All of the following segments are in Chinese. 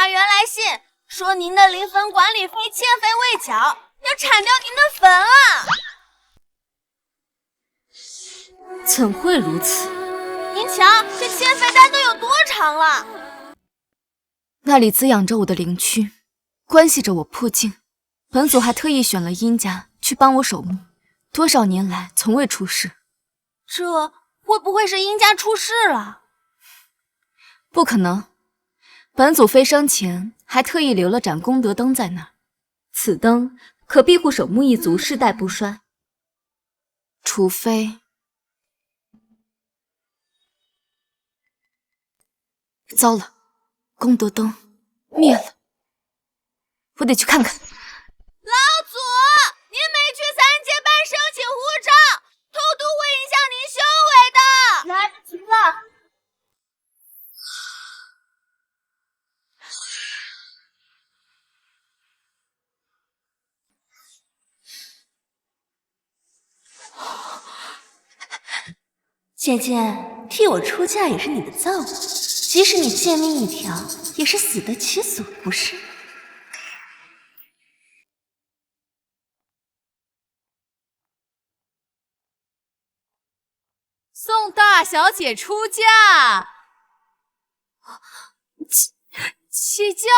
查原来信，说您的临汾管理费欠费未缴，要铲掉您的坟啊！怎会如此？您瞧，这欠费单都有多长了？那里滋养着我的灵躯，关系着我破境。本祖还特意选了殷家去帮我守墓，多少年来从未出事。这会不会是殷家出事了？不可能，本祖飞升前还特意留了盏功德灯在那儿，此灯可庇护守墓一族世代不衰。除非……糟了，功德灯灭了，我得去看看。老祖，您没去三界办升起护照，偷渡会影响您修为的。来不及了。姐姐，替我出嫁也是你的造物，即使你贱命一条，也是死得其所，不是？送大小姐出嫁，起轿。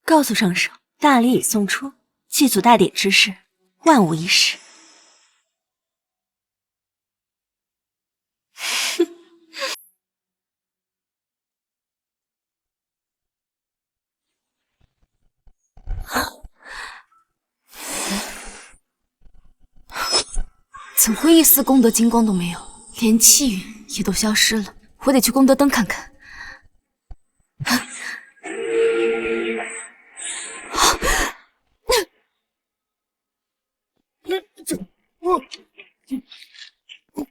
告诉圣上，大礼已送出，祭祖大典之事，万无一失。怎会一丝功德金光都没有，连气运也都消失了。我得去功德灯看看。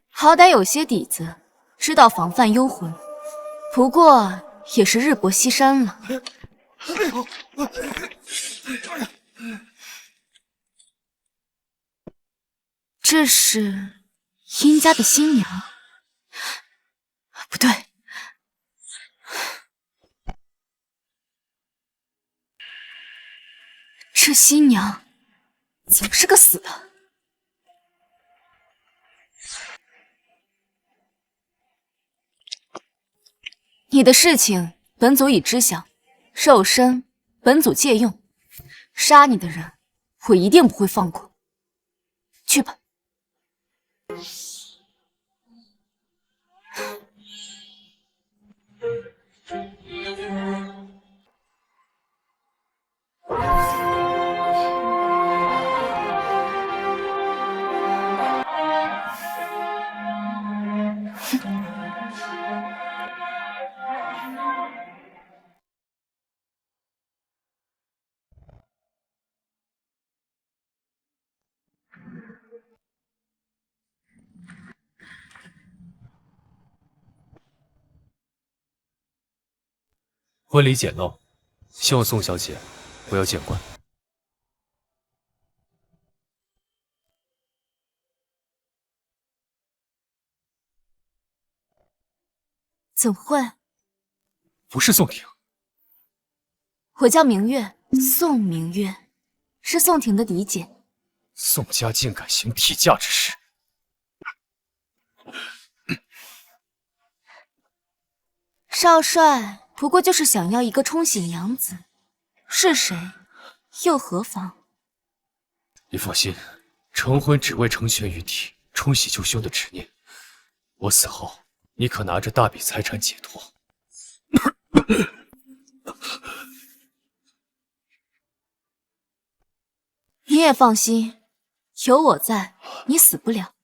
好歹有些底子，知道防范幽魂，不过也是日薄西山了。这是殷家的新娘？不对，这新娘怎么是个死的？你的事情本祖已知晓，肉身本祖借用，杀你的人我一定不会放过。去吧。婚礼简陋，希望宋小姐不要见怪。怎会？不是宋婷，我叫明月，宋明月，是宋婷的嫡姐。宋家竟敢行替嫁之事！少帅不过就是想要一个冲喜娘子，是谁又何妨？你放心，成婚只为成全于你冲喜救兄的执念。我死后，你可拿着大笔财产解脱。你也放心，有我在，你死不了。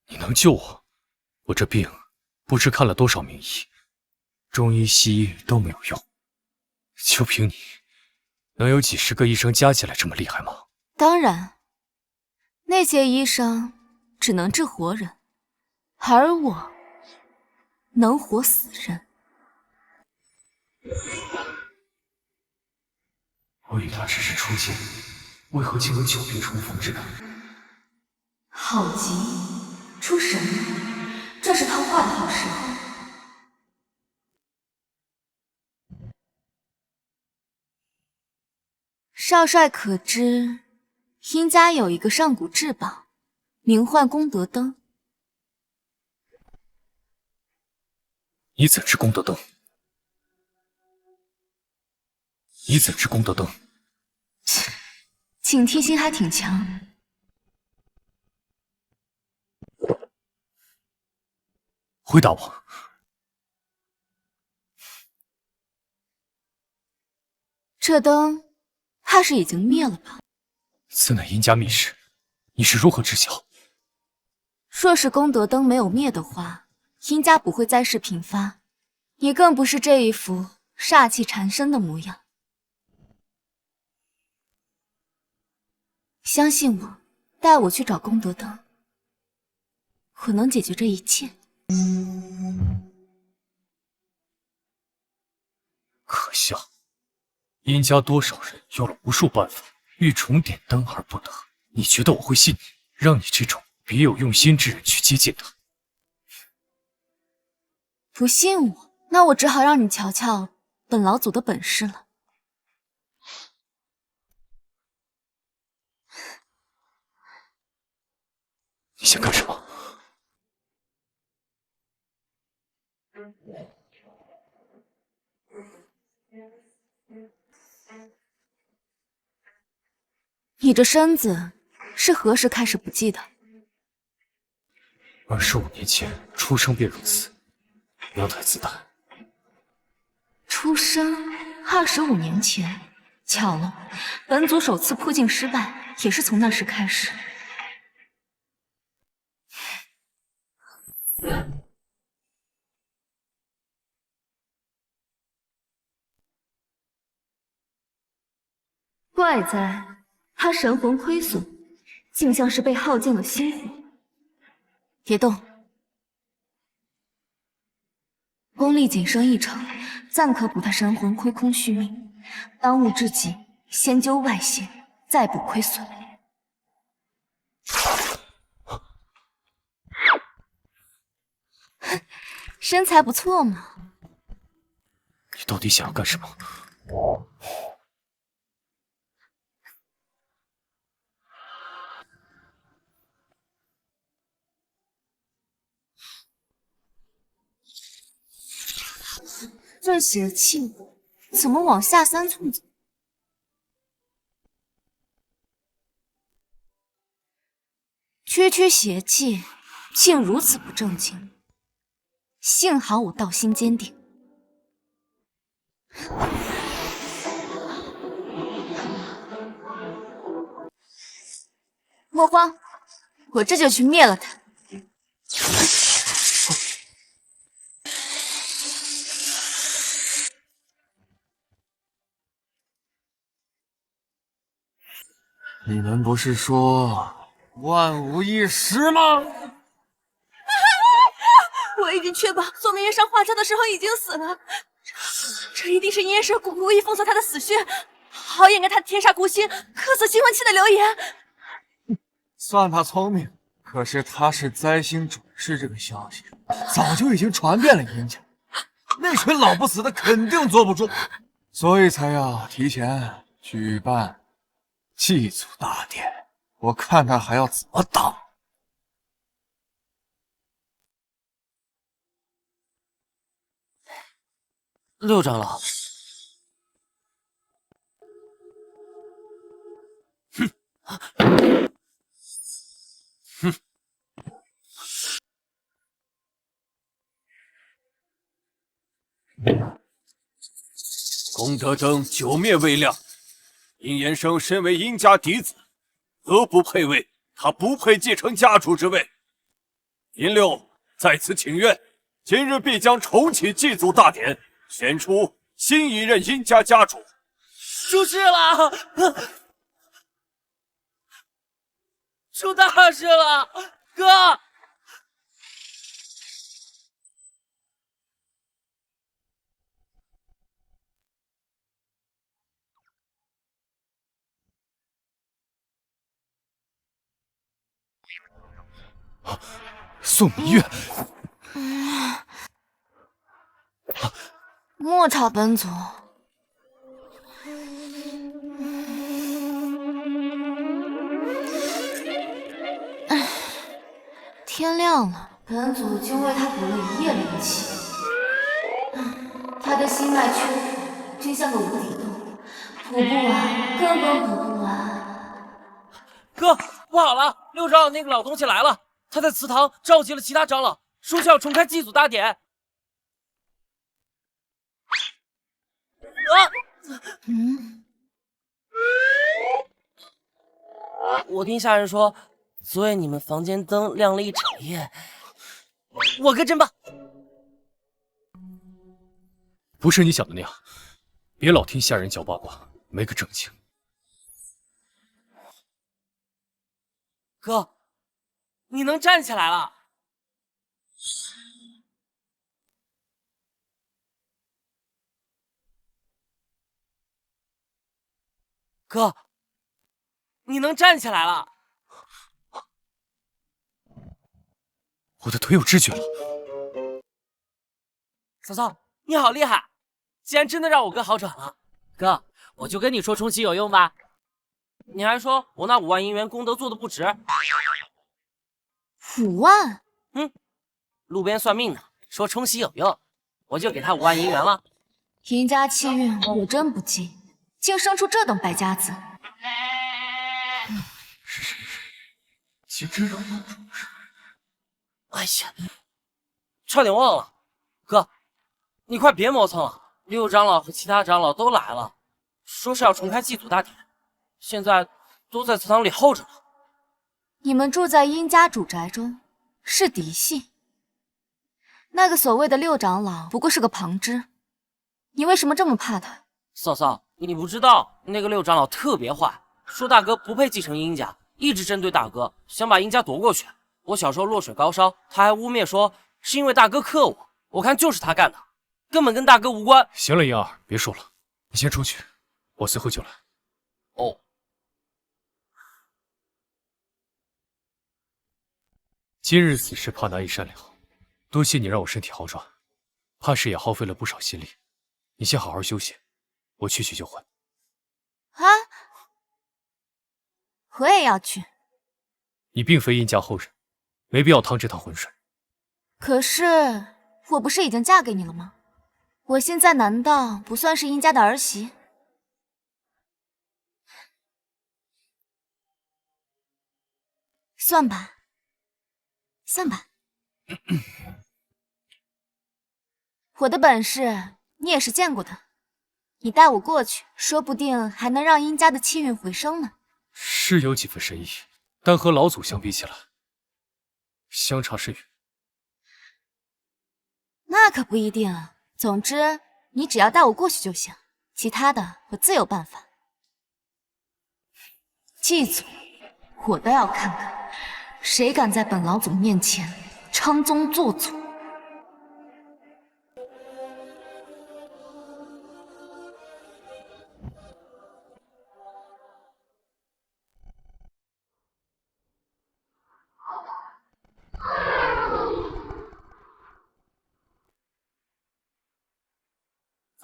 你能救我？我这病不知看了多少名医，中医西医都没有用，就凭你，能有几十个医生加起来这么厉害吗？当然，那些医生只能治活人，而我能活死人。我与他只是初见，为何竟有久别重逢之感？好急，出神了，这是套话的好时候。少帅可知，殷家有一个上古至宝，名唤功德灯。你怎知功德灯？你怎知功德灯？警惕心还挺强。回答我。这灯怕是已经灭了吧？此乃殷家秘事，你是如何知晓？若是功德灯没有灭的话，殷家不会灾事频发，你更不是这一副煞气缠身的模样。相信我，带我去找功德灯，我能解决这一切。可笑，殷家多少人用了无数办法，欲重点灯而不得。你觉得我会信你，让你这种别有用心之人去接近他？不信我，那我只好让你瞧瞧本老祖的本事了。你想干什么？你这身子是何时开始不济的25年前出生便如此，娘胎自带。出生25年前，巧了，本祖首次破境失败也是从那时开始。怪哉，他神魂亏损，竟像是被耗尽了心火。别动，功力仅剩1成，暂可补他神魂亏空续命。当务之急，先究外邪，再补亏损。身材不错嘛。你到底想要干什么？这邪气怎么往下3寸走？区区邪气，竟如此不正经。幸好我道心坚定。莫慌，我这就去灭了他。你们不是说万无一失吗？我已经确保索明月上画册的时候已经死了，这一定是阴蛇谷故意封锁他的死穴，好掩盖他的天煞孤星、克死新魂器的流言。算他聪明，可是他是灾星转世，这个消息早就已经传遍了殷家，那群老不死的肯定坐不住，所以才要提前举办祭祖大典。我看他还要怎么挡？六长老，功德灯久灭未亮，殷延生身为殷家嫡子，则不配位，他不配继承家主之位。殷六在此请愿，今日必将重启祭祖大典，选出新一任殷家家主。出事了！出大事了，哥！宋明月，莫查本祖。天亮了，本祖竟为他补了一夜灵气。他的心脉曲谱真像个无底洞，补不完，根本补不完。哥，不好了！六长老那个老东西来了，他在祠堂召集了其他长老，说是要重开祭祖大典。我听下人说，昨夜你们房间灯亮了一整夜。我跟真吧。不是你想的那样，别老听下人讲八卦，没个正经。哥，你能站起来了？哥，你能站起来了？我的腿有知觉了。嫂嫂，你好厉害！竟然真的让我哥好转了。哥，我就跟你说冲洗有用吧，你还说我那5万银元功德做的不值。5万？路边算命的说冲洗有用，我就给他5万银元了。赢家气运果真不济，竟生出这等败家子。请知道吗？哎呀，差点忘了，哥，你快别磨蹭了。六长老和其他长老都来了，说是要重开祭祖大典，现在都在祠堂里候着呢。你们住在殷家主宅中，是嫡系。那个所谓的六长老不过是个旁支，你为什么这么怕他？嫂嫂，你不知道那个六长老特别坏，说大哥不配继承殷家，一直针对大哥，想把殷家夺过去。我小时候落水高烧，他还污蔑说是因为大哥克我，我看就是他干的，根本跟大哥无关。行了，银儿，别说了，你先出去，我随后就来。哦。今日此事怕难以善了，多谢你让我身体好转，怕是也耗费了不少心力。你先好好休息，我去就回。啊，我也要去。你并非殷家后人，没必要趟这趟浑水。可是我不是已经嫁给你了吗？我现在难道不算是殷家的儿媳？算吧，算吧。我的本事你也是见过的，你带我过去，说不定还能让殷家的气运回升呢。是有几分深意，但和老祖相比起来，相差甚远。那可不一定啊。总之，你只要带我过去就行，其他的我自有办法。祭祖，我倒要看看，谁敢在本老祖面前称宗做祖。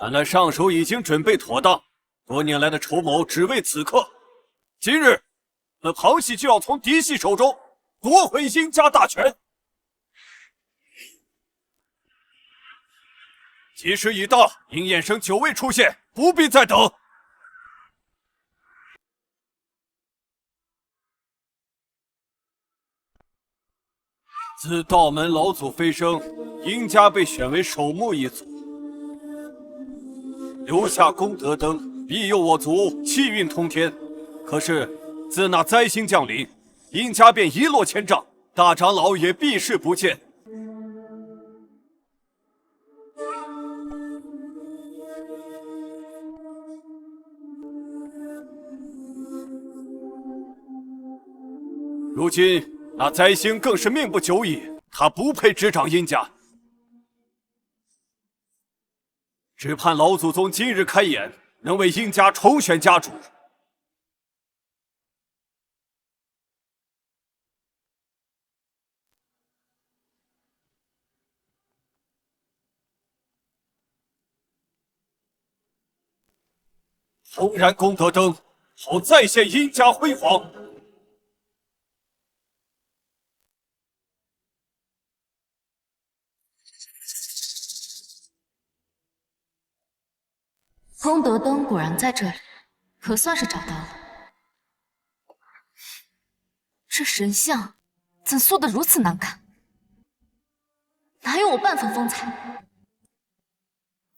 看来上手已经准备妥当，多年来的筹谋只为此刻。今日，本旁系就要从嫡系手中夺回殷家大权。吉时已到，殷衍生久未出现，不必再等。自道门老祖飞升，殷家被选为守墓一族。留下功德灯，庇佑我族气运通天。可是自那灾星降临，殷家便一落千丈，大长老也避世不见。如今那灾星更是命不久矣，他不配执掌殷家。只盼老祖宗今日开眼，能为殷家重选家主。重燃功德灯，好再现殷家辉煌。功德灯果然在这里，可算是找到了。这神像怎塑得如此难看？哪有我半分风采？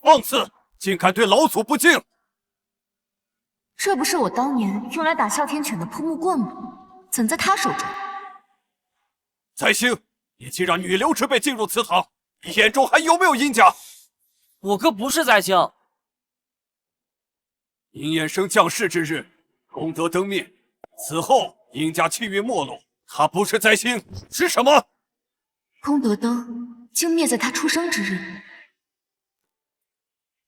放肆！竟敢对老祖不敬！这不是我当年用来打哮天犬的破木棍吗？怎在他手中？灾星，你竟让女流之辈进入祠堂，你眼中还有没有殷家？我哥不是灾星。殷衍生降世之日，功德灯灭，此后殷家气运没落。他不是灾星，是什么？功德灯竟灭在他出生之日。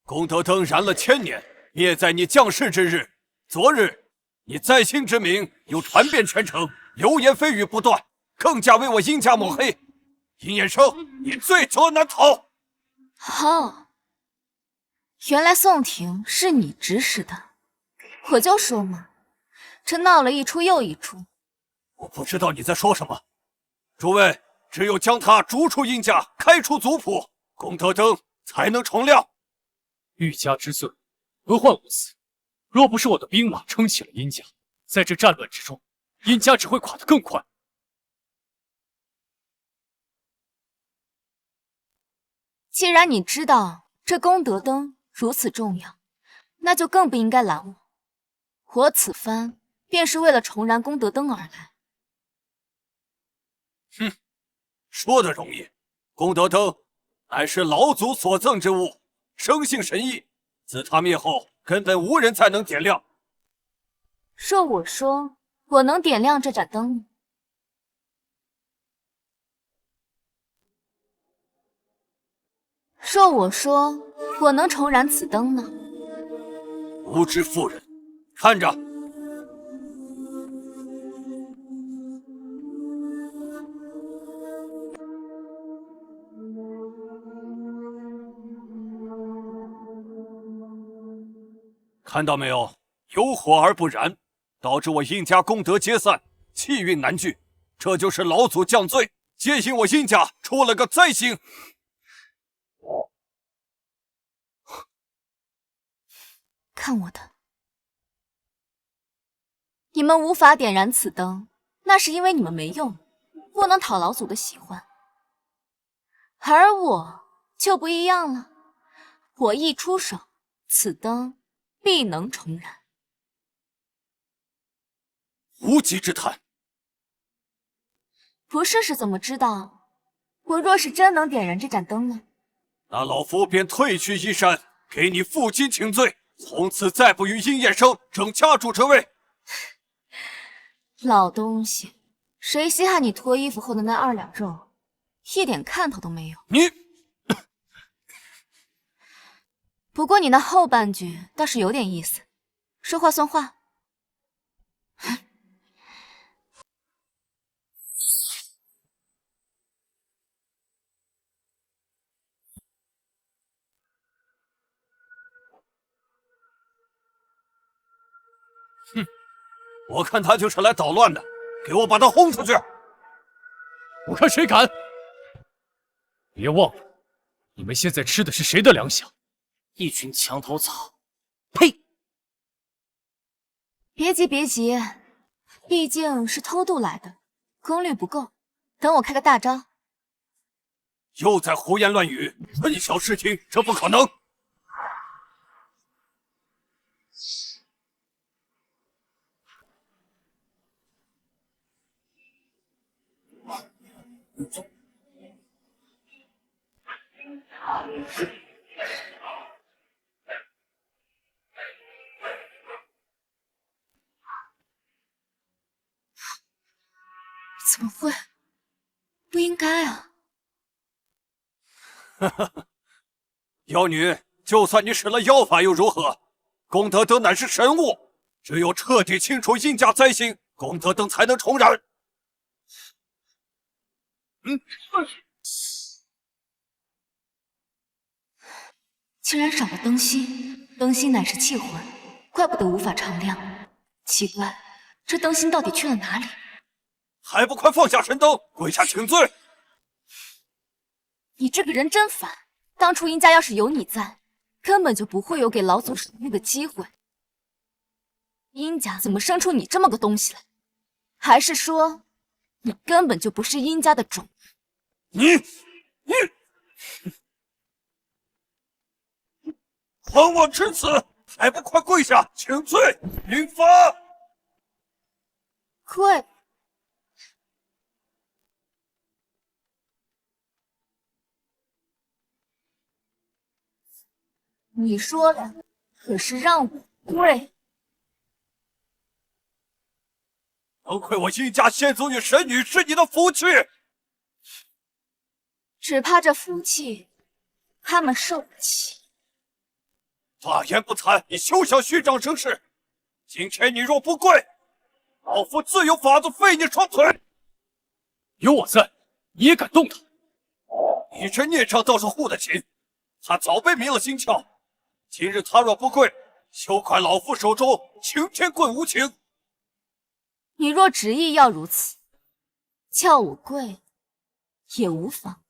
功德灯燃了1000年，灭在你降世之日。昨日，你灾星之名又传遍全城，流言蜚语不断，更加为我殷家抹黑。殷衍生，你罪责难逃。哦，原来宋婷是你指使的，我就说嘛，这闹了一出又一出。我不知道你在说什么。诸位，只有将他逐出殷家，开除族谱，功德灯才能重亮。欲加之罪，何患无辞？若不是我的兵马撑起了殷家，在这战乱之中，殷家只会垮得更快。既然你知道这功德灯如此重要，那就更不应该拦我。我此番便是为了重燃功德灯而来。哼，说的容易，功德灯乃是老祖所赠之物，生性神异，自他灭后，根本无人再能点亮。若我说我能点亮这盏灯呢？若我说我能重燃此灯呢？无知妇人，看着。看到没有？有火而不燃，导致我殷家功德皆散，气运难聚。这就是老祖降罪，皆因我殷家出了个灾星。看我的！你们无法点燃此灯，那是因为你们没用，不能讨老祖的喜欢。而我就不一样了，我一出手，此灯必能重燃。无稽之谈！不试试怎么知道？我若是真能点燃这盏灯呢？那老夫便退去衣衫，给你负荆请罪，从此再不与殷衍生争家主之位。老东西，谁稀罕你脱衣服后的那2两肉，一点看头都没有。你，不过你那后半句倒是有点意思，说话算话。哼，我看他就是来捣乱的，给我把他轰出去！我看谁敢！别忘了，你们现在吃的是谁的粮饷？一群墙头草！呸！别急，别急，毕竟是偷渡来的，功力不够。等我开个大招。又在胡言乱语，很小视听，这不可能！怎么会？不应该啊！妖女，就算你使了妖法又如何？功德灯乃是神物，只有彻底清除阴家灾星，功德灯才能重燃。竟然少了灯芯，灯芯乃是气魂，怪不得无法常亮。奇怪，这灯芯到底去了哪里？还不快放下神灯，跪下请罪！你这个人真烦！当初殷家要是有你在，根本就不会有给老祖守墓的机会。殷家怎么生出你这么个东西来？还是说，你根本就不是殷家的种？你还我至此，还不快跪下请罪！云发，跪！你说的可是让我跪？能亏我殷家先祖与神女是你的福气，只怕这福气他们受不起。大言不惭，你休想虚张声势！今天你若不跪，老夫自有法子废你双腿！有我在，你也敢动他？你这孽障倒是护得紧，他早被迷了心窍。今日他若不跪，休怪老夫手中擎天棍无情。你若执意要如此，叫我跪也无妨。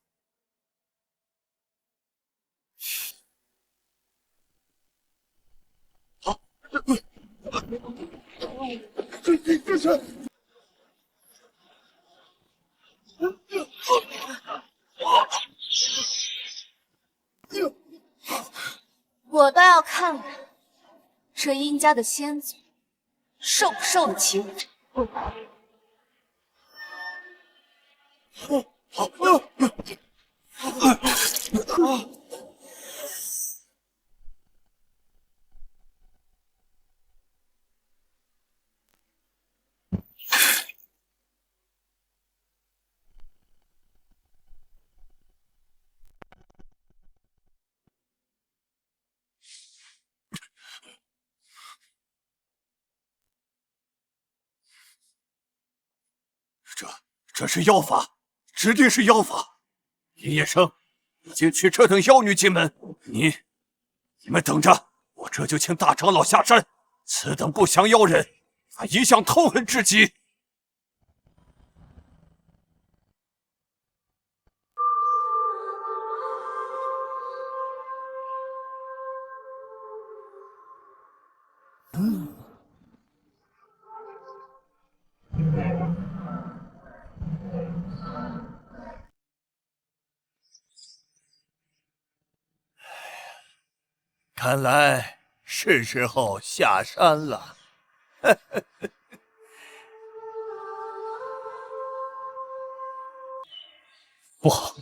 我倒要看看这殷家的先祖受不受得起我。这是妖法，指定是妖法。尹叶生已经去折腾妖女进门，你们等着，我这就请大长老下山。此等不祥妖人，他一向痛恨至极。看来是时候下山了。不好，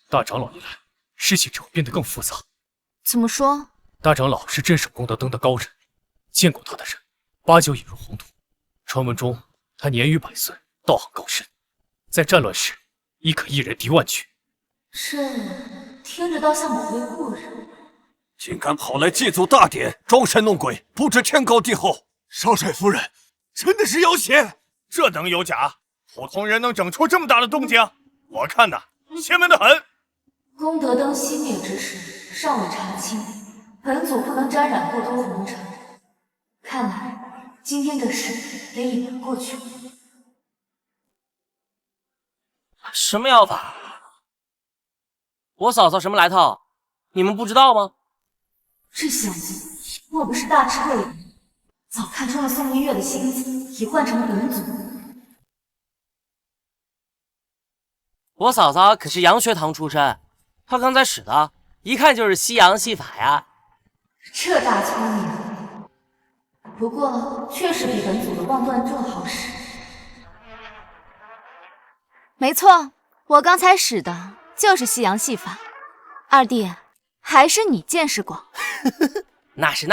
大长老一来，事情只会变得更复杂。怎么说？大长老是镇守功德灯的高人，见过他的人八九已入宏图。传闻中他年逾100岁，道行高深，在战乱时亦可一人敌万军。这听着倒像某位故人。竟敢跑来祭祖大典，装神弄鬼，不知天高地厚。少帅夫人，真的是要挟！这能有假？普通人能整出这么大的动静？我看呐，邪门的很。功德灯熄灭之时，尚未查清，本祖不能沾染过多红尘。看来今天这事得隐瞒过去。什么妖法？我嫂嫂什么来头？你们不知道吗？这小子莫不是大吃过瘾，早看穿了宋明月的心思，已换成了本祖。我嫂嫂可是洋学堂出身，她刚才使的，一看就是西洋戏法呀。这大聪明，不过确实比本祖的望断咒好使。没错，我刚才使的就是西洋戏法。二弟，还是你见识广。那是，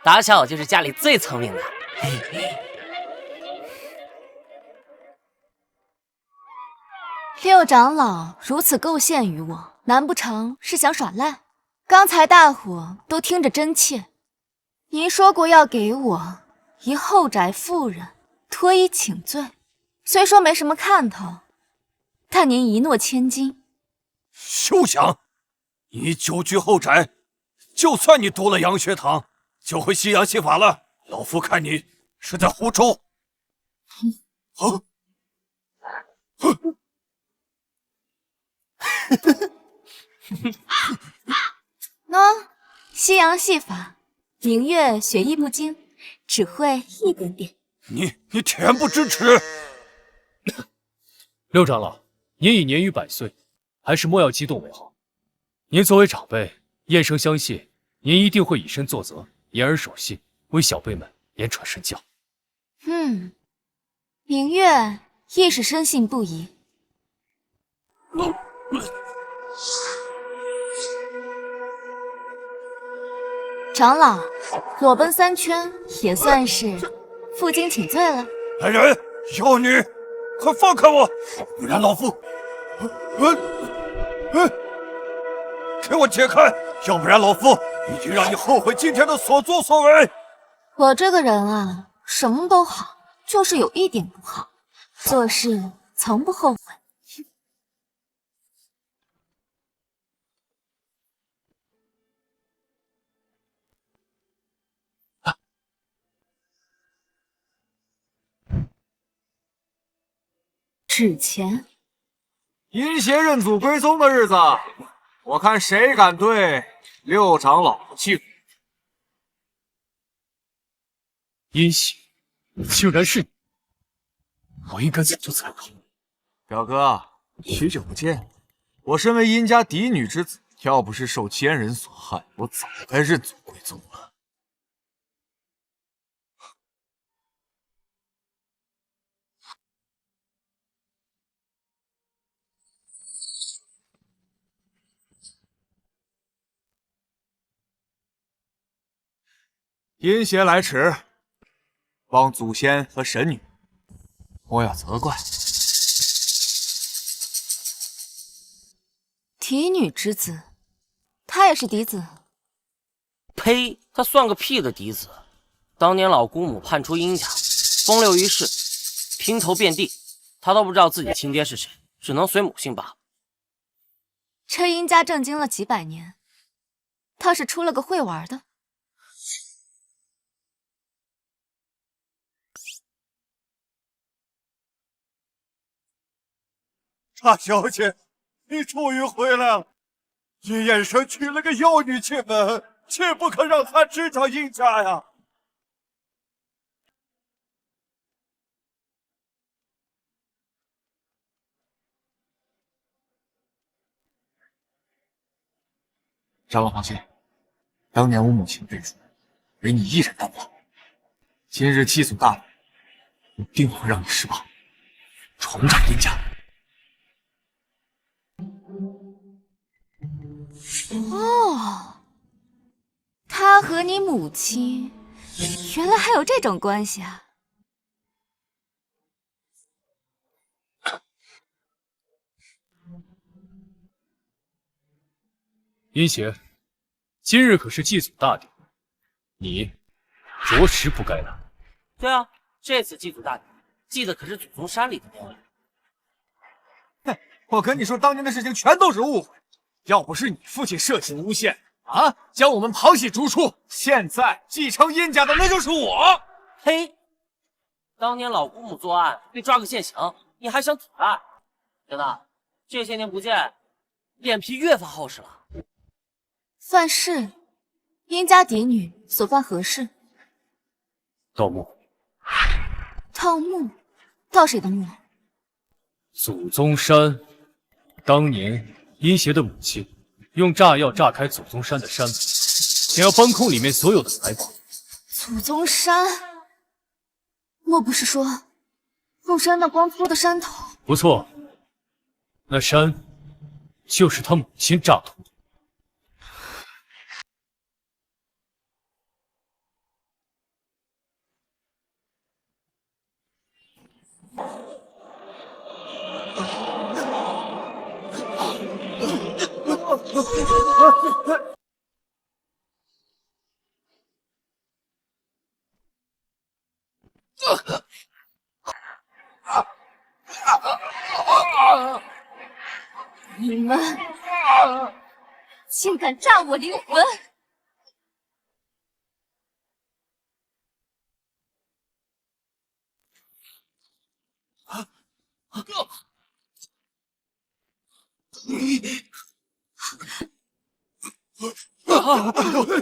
打小我就是家里最聪明的。六长老如此构陷于我，难不成是想耍赖？刚才大伙都听着真切，您说过要给我一后宅妇人脱衣请罪，虽说没什么看头，但您一诺千金。休想！你久居后宅，就算你读了洋学堂，就会西洋戏法了。老夫看你是在胡诌。喏，西洋戏法，明月学艺不精，只会一点点。你恬不知耻！六长老，您已年逾100岁，还是莫要激动为好。您作为长辈，燕生相信您一定会以身作则，言而守信，为小辈们言传身教。明月亦是深信不疑。长老，裸奔3圈也算是负荆请罪了。来人，妖女，快放开我，不然老夫……给我解开，要不然老夫一定让你后悔今天的所作所为。我这个人啊，什么都好，就是有一点不好，做事从不后悔。纸钱，阴邪认祖归宗的日子，我看谁敢对六长老气鼓？阴邪，竟然是你！我应该早就猜到。表哥，许久不见，我身为殷家嫡女之子，要不是受奸人所害，我早该认祖归宗了。阴邪来迟，帮祖先和神女，莫要责怪。嫡女之子，他也是嫡子。呸！他算个屁的嫡子！当年老姑母叛出殷家，风流于世，平头遍地，他都不知道自己亲爹是谁，只能随母姓罢了。这殷家震惊了几百年，倒是出了个会玩的。大小姐，你终于回来了。殷彦生娶了个妖女进门，切不可让她执掌殷家呀！长老放心，当年我母亲被诛，唯你一人担保。今日祭祖大典，一定会让你失望，重掌殷家。哦，他和你母亲原来还有这种关系啊！殷邪，今日可是祭祖大典，你着实不该来。对啊，这次祭祖大典祭的可是祖宗山里的娘。哼，我跟你说，当年的事情全都是误会。要不是你父亲涉嫌诬陷啊，将我们旁系逐出，现在继承殷家的那就是我。嘿，当年老姑母作案被抓个现行，你还想阻碍？真的，这些年不见，脸皮越发厚实了。犯事，殷家嫡女所犯何事？盗墓。盗墓？盗谁的墓？祖宗山，当年殷邪的母亲用炸药炸开祖宗山的山门，想要搬空里面所有的财宝。祖宗山，莫不是说入山那光秃的山头？不错，那山就是他母亲炸土的。你们竟敢炸我灵魂！哎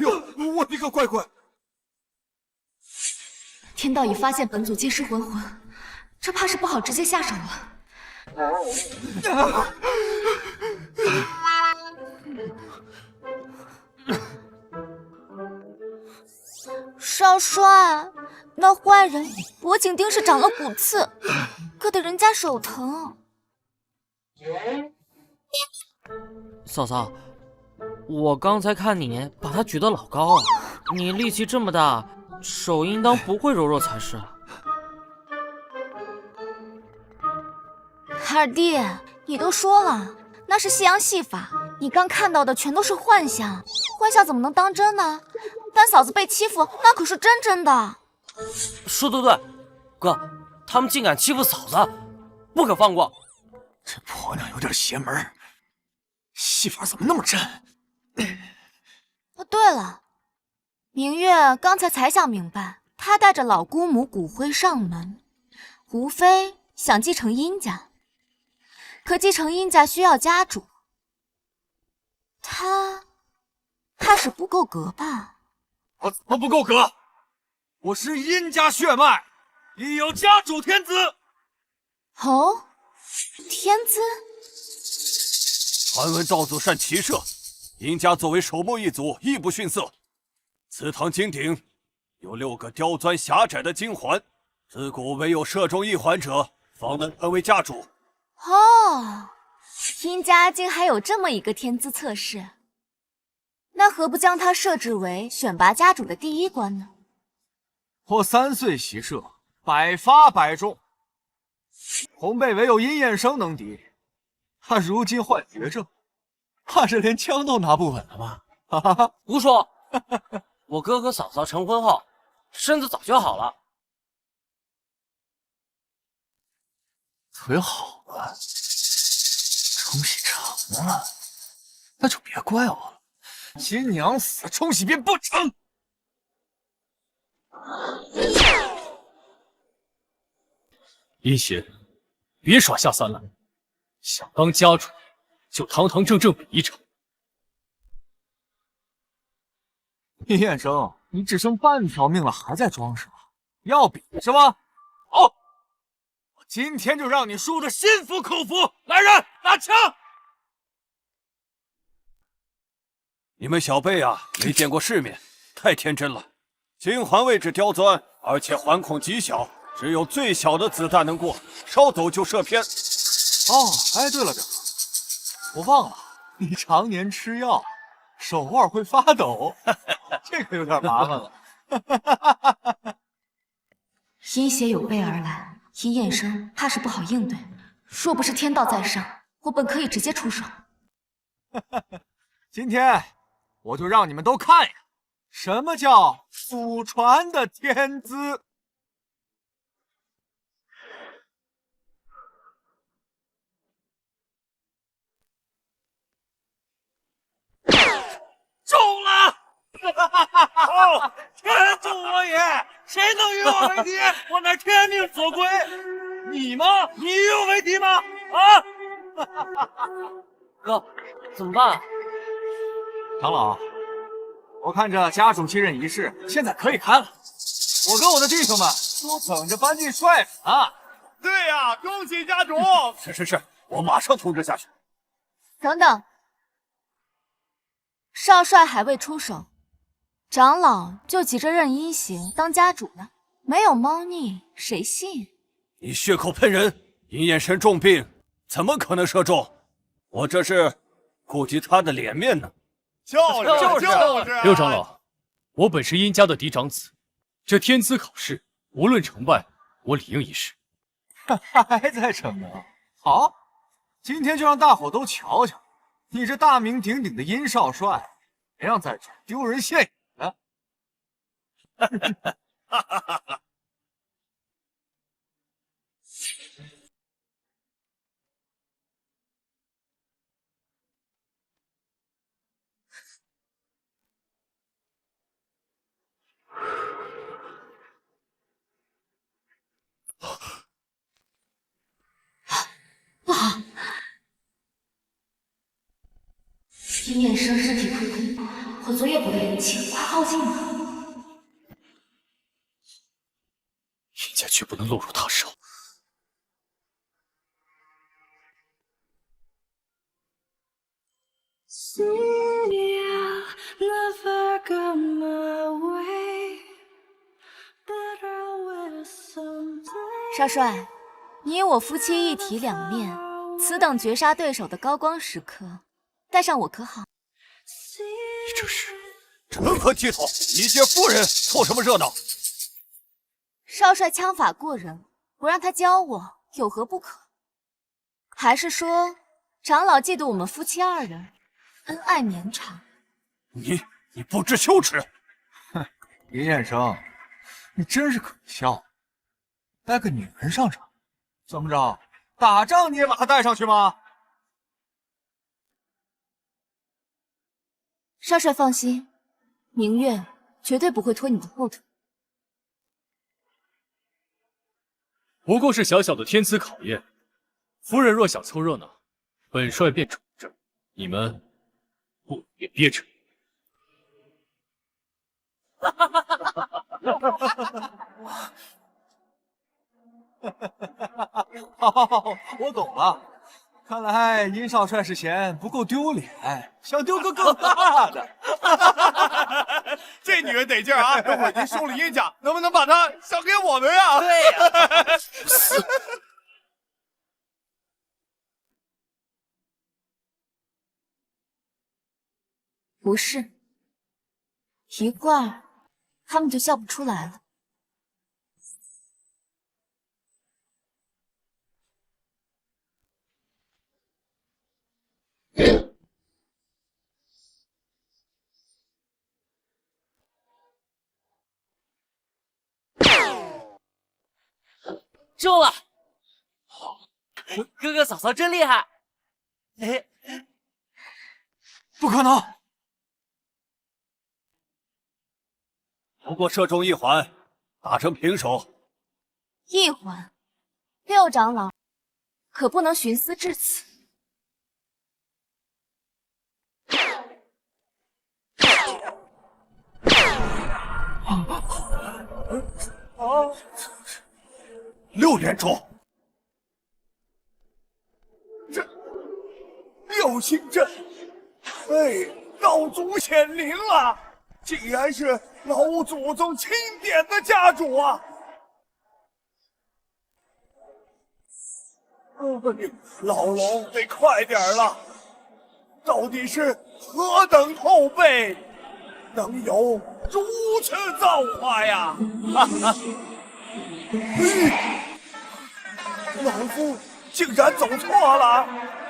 呦，我的个乖乖！天道已发现本组借尸还魂，这怕是不好直接下手了。少帅，那坏人脖颈钉是长了骨刺，可得人家手疼。嫂嫂，我刚才看你把他举得老高啊，你力气这么大，手应当不会柔弱才是。二弟，你都说了，那是西洋戏法，你刚看到的全都是幻象，幻象怎么能当真呢？丹嫂子被欺负，那可是真的。说得对，哥，他们竟敢欺负嫂子，不可放过。这婆娘有点邪门，戏法怎么那么真？对了，明月刚才想明白，她带着老姑母骨灰上门，无非想继承殷家，可继承殷家需要家主，她怕是不够格吧？我怎么不够格？我是殷家血脉，亦有家主天资。哦，天资？传闻道祖善骑射，殷家作为首目一族，亦不逊色。祠堂金顶有6个刁钻狭窄的金环，自古唯有射中一环者，方能成为家主。哦，殷家竟还有这么一个天资测试，那何不将它设置为选拔家主的第一关呢？我3岁习射，百发百中，红背唯有殷彦生能敌。他如今患绝症，怕是连枪都拿不稳了吧？哈哈哈！胡说！我哥和嫂嫂成婚后，身子早就好了。腿好了，冲洗成了，那就别怪我了。亲娘死，冲洗便不成。殷贤，别耍下三滥，想当家主，就堂堂正正比一场。殷彦生，你只剩半条命了，还在装是吧？要比是吗？好，我今天就让你输得心服口服。来人，拿枪！你们小辈啊，没见过世面，太天真了。金环位置刁钻，而且环孔极小，只有最小的子弹能过，稍抖就射偏。哦，哎，对了，表哥，我忘了，你常年吃药，手腕会发抖，这个有点麻烦了。殷邪有备而来，殷彦生怕是不好应对。若不是天道在上，我本可以直接出手。今天我就让你们都看一看，什么叫祖传的天资。中了！哦，天助我也！谁能与我为敌？我乃天命所归。你吗？你与我为敌吗？啊！哥，怎么办啊？长老，我看这家主继任仪式现在可以开了，我跟我的弟兄们都等着搬进帅府啊！对呀，恭喜家主！是，我马上通知下去。等等，少帅还未出手，长老就急着认殷邪当家主呢，没有猫腻，谁信？你血口喷人，殷彦生重病，怎么可能射中？我这是顾及他的脸面呢。就是六长老，我本是殷家的嫡长子，这天资考试无论成败，我理应一试。还在逞能？好，今天就让大伙都瞧瞧，你这大名鼎鼎的殷少帅，别让在这丢人现眼了。不好！殷衍生身体亏空，我昨夜补的灵气快耗尽了。殷家绝不能落入他手。少帅，你我夫妻一体两面，此等绝杀对手的高光时刻，带上我可好？你这是成何体统？一介妇人凑什么热闹？少帅枪法过人，不让他教我有何不可？还是说长老嫉妒我们夫妻二人恩爱绵长？你不知羞耻！哼，殷衍生，你真是可笑。带个女人上场，怎么着？打仗你也把她带上去吗？少帅放心，明月绝对不会拖你的后腿。不过是小小的天资考验，夫人若想凑热闹，本帅便宠着，你们不也憋着。好，我懂了。看来殷少帅是嫌不够丢脸，想丢个更大的。这女人得劲儿啊！等会儿您收了殷家，能不能把她赏给我们呀？对呀，不是，一会儿他们就笑不出来了。中了！哥哥嫂嫂真厉害！哎，不可能！不过射中一环，打成平手。一环，六长老可不能徇私至此。6连中，这六星阵，老祖显灵了！竟然是老祖宗钦点的家主啊！老龙得快点了，到底是何等后辈，能有如此造化呀？哈哈！老夫竟然走错了！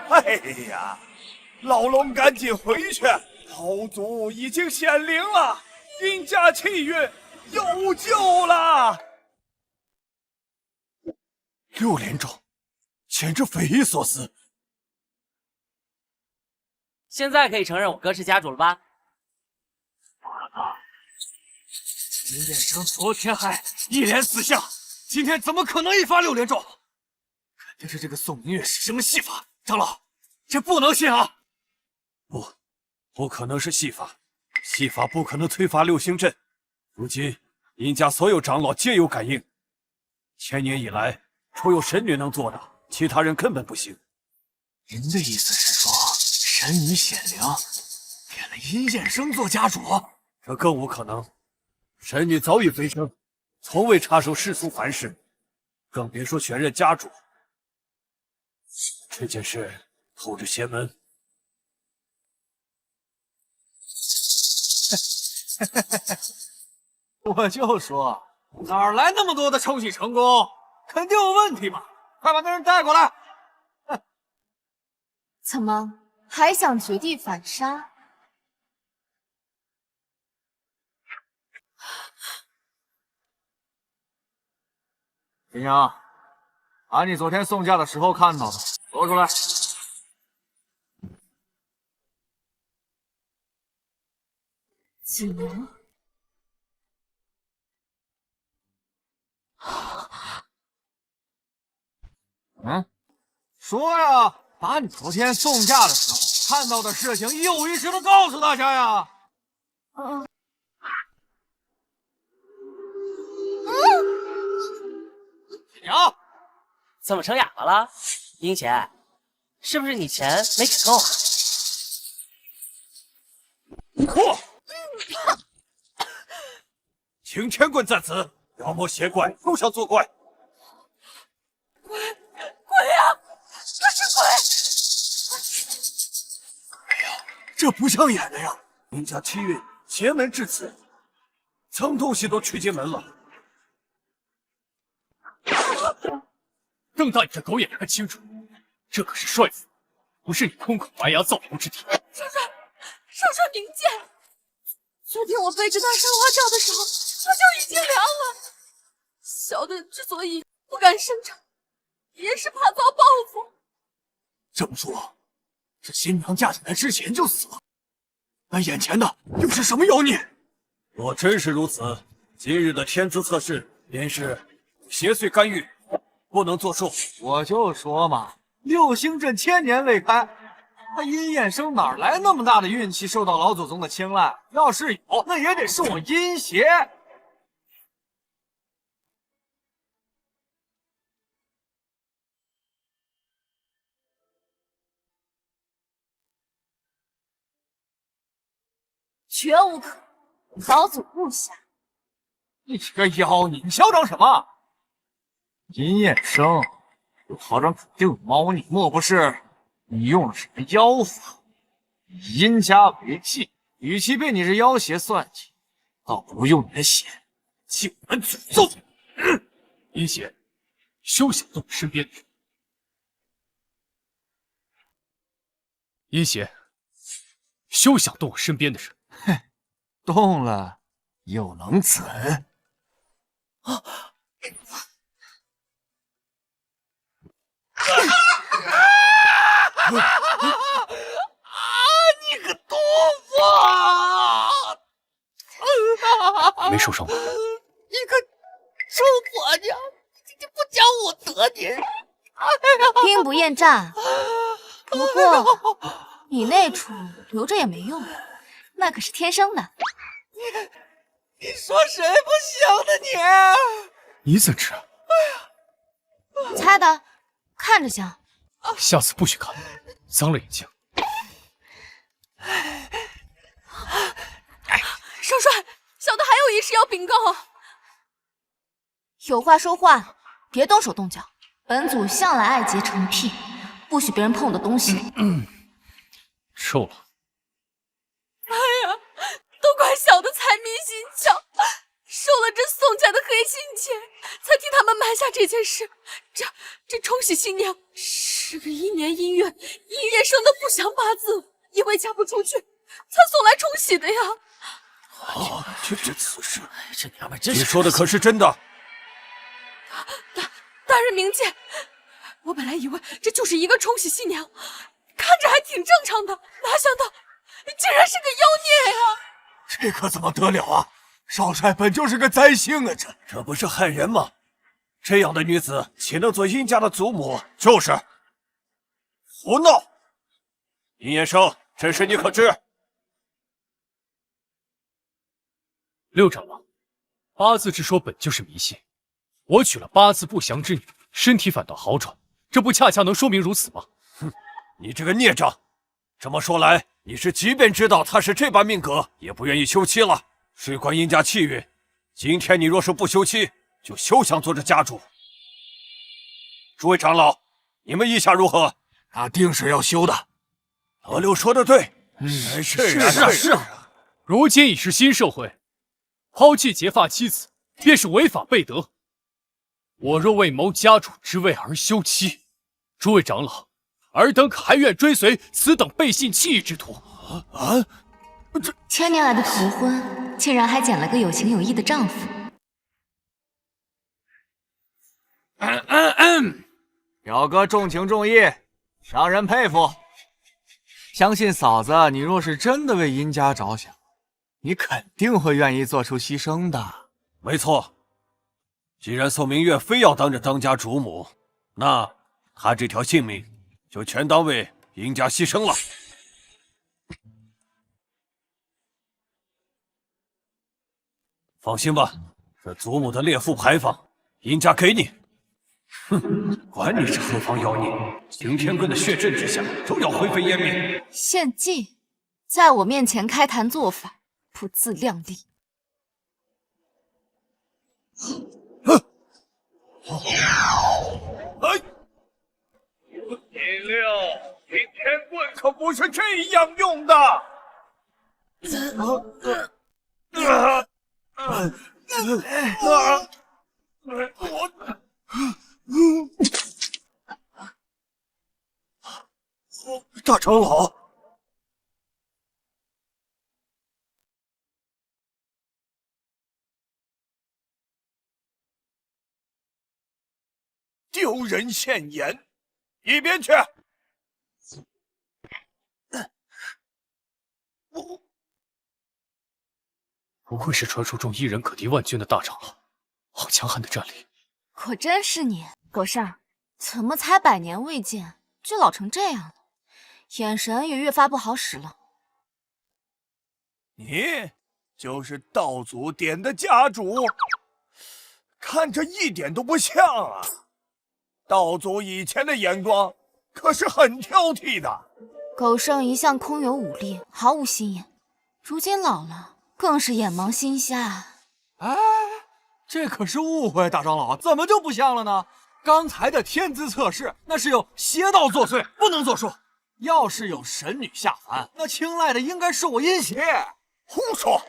哎呀，老龙赶紧回去，老祖已经显灵了，殷家气运有救了！6连中，简直匪夷所思。现在可以承认我哥是家主了吧？殷衍生昨天还一连4项，今天怎么可能一发6连中？肯定是这个宋明月使什么戏法。长老，这不能信啊！不可能是戏法，戏法不可能催发6星阵。如今殷家所有长老皆有感应，1000年以来，除有神女能做的，其他人根本不行。您的意思是说，神女显灵，点了殷衍生做家主？这更无可能。神女早已飞升，从未插手世俗凡事，更别说选任家主。这件事透着邪门。我就说哪儿来那么多的冲喜成功，肯定有问题嘛！快把那人带过来！怎么还想绝地反杀？秦阳，把你昨天送嫁的时候看到的说出来。几年？嗯，说呀，把你昨天送嫁的时候看到的事情一五一十的告诉大家呀。秦阳，怎么成哑巴了？英姐，是不是你钱没给够啊？错！擎天棍在此，妖魔邪怪休想作怪！鬼呀！那是鬼！这不像演的呀！殷家七运邪门至此，脏东西都去进门了。瞪大你这狗眼看清楚，这可是帅府，不是你空口白牙造谣之地。少帅明鉴，昨天我背着他上花轿的时候，他就已经凉了。小的之所以不敢声张，也是怕遭报复。这么说，这新娘嫁进来之前就死了，那眼前的又是什么妖孽？若真是如此，今日的天资测试便是邪祟干预，不能作数。我就说嘛，六星阵千年未开，那殷彦生哪来那么大的运气受到老祖宗的青睐？要是有，那也得是我殷邪。绝无可能，老祖不暇。你这个妖孽，你嚣张什么？殷彦生有好长肯定有猫腻，莫不是你用了什么妖法？以殷家为忌，与其被你这妖邪算计，倒不如用你的血祭我们祖宗。殷邪，休想动我身边的人。殷邪，休想动我身边的人。动了又能怎？你个毒妇！没受伤吧？你个臭婆娘，你不讲武德你！兵不厌诈，不过你那处留着也没用，那可是天生的。你说谁不行呢你？你怎知？猜的，看着像。下次不许看，脏了眼睛。少帅，小的还有一事要禀告。有话说话，别动手动脚。本祖向来爱洁成癖，不许别人碰我的东西。臭了。都怪小的财迷心窍，受了这宋家的黑心钱，才替他们瞒下这件事。这冲喜新娘是个1年1月1月生的不祥八字，因为嫁不出去，才送来冲喜的呀。这此事，这娘们真是……你说的可是真的？大人明鉴，我本来以为这就是一个冲喜新娘，看着还挺正常的，哪想到竟然是个妖孽呀！这可怎么得了啊！少帅本就是个灾星啊，这不是害人吗？这样的女子岂能做殷家的祖母？就是胡闹！殷彦生，这事你可知？六长老，八字之说本就是迷信，我娶了八字不详之女，身体反倒好转，这不恰恰能说明如此吗？哼，你这个孽障！这么说来，你是即便知道她是这般命格，也不愿意休妻了。事关殷家气运，今天你若是不休妻，就休想做这家主。诸位长老，你们意下如何？那定是要休的。老六说的对，是啊。如今已是新社会，抛弃结发妻子，便是违法悖德。我若为谋家主之位而休妻，诸位长老，尔等可还愿追随此等背信弃义之徒？千年来的头婚，竟然还捡了个有情有义的丈夫。表哥重情重义，让人佩服。相信嫂子，你若是真的为殷家着想，你肯定会愿意做出牺牲的。没错，既然宋明月非要当着当家主母，那她这条性命就全当为殷家牺牲了。放心吧，这祖母的列父牌坊，殷家给你。哼，管你是何方妖孽，擎天棍的血阵之下，都要灰飞烟灭。献计，在我面前开坛做法，不自量力。殷六，擎天棍可不是这样用的。大长老，丢人现眼，一边去！不愧是传说中一人可敌万军的大长老，好强悍的战力！果真是你，狗剩，怎么才100年未见，就老成这样了？眼神也越发不好使了。你就是道祖点的家主，看着一点都不像啊！道祖以前的眼光可是很挑剔的。狗剩一向空有武力，毫无心眼，如今老了，更是眼盲心瞎。哎，这可是误会，大长老，怎么就不像了呢？刚才的天资测试，那是有邪道作祟，不能作数。要是有神女下凡，那青睐的应该是我阴邪。胡说！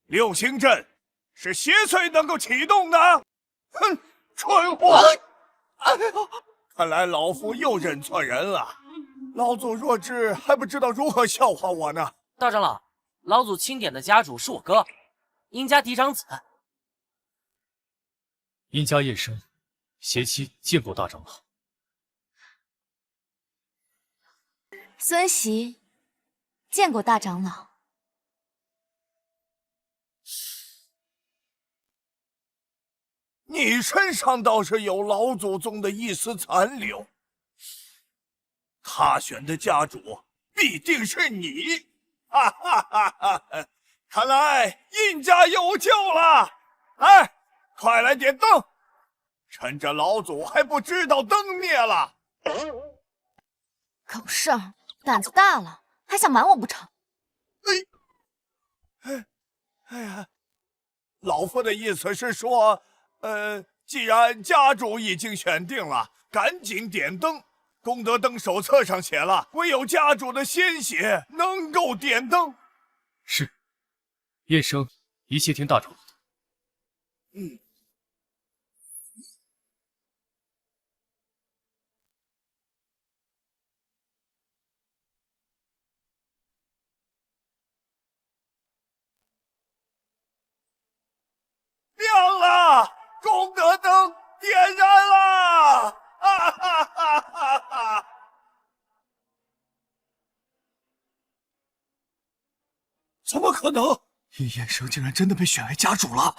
六星阵是邪祟能够启动的。哼，蠢货！看来老夫又认错人了。老祖若知，还不知道如何笑话我呢。大长老，老祖钦点的家主是我哥，殷家嫡长子。殷家叶生，携妻见过大长老。孙媳见过大长老。你身上倒是有老祖宗的一丝残留，他选的家主必定是你！哈哈哈哈！看来殷家有救了！哎，快来点灯，趁着老祖还不知道灯灭了。狗剩，胆子大了，还想瞒我不成？哎呀，老夫的意思是说，既然家主已经选定了，赶紧点灯。功德灯手册上写了，唯有家主的鲜血能够点灯。是，叶生一切听大长老的。亮了，功德灯点燃了！哈哈哈哈哈！怎么可能？殷彦生竟然真的被选为家主了！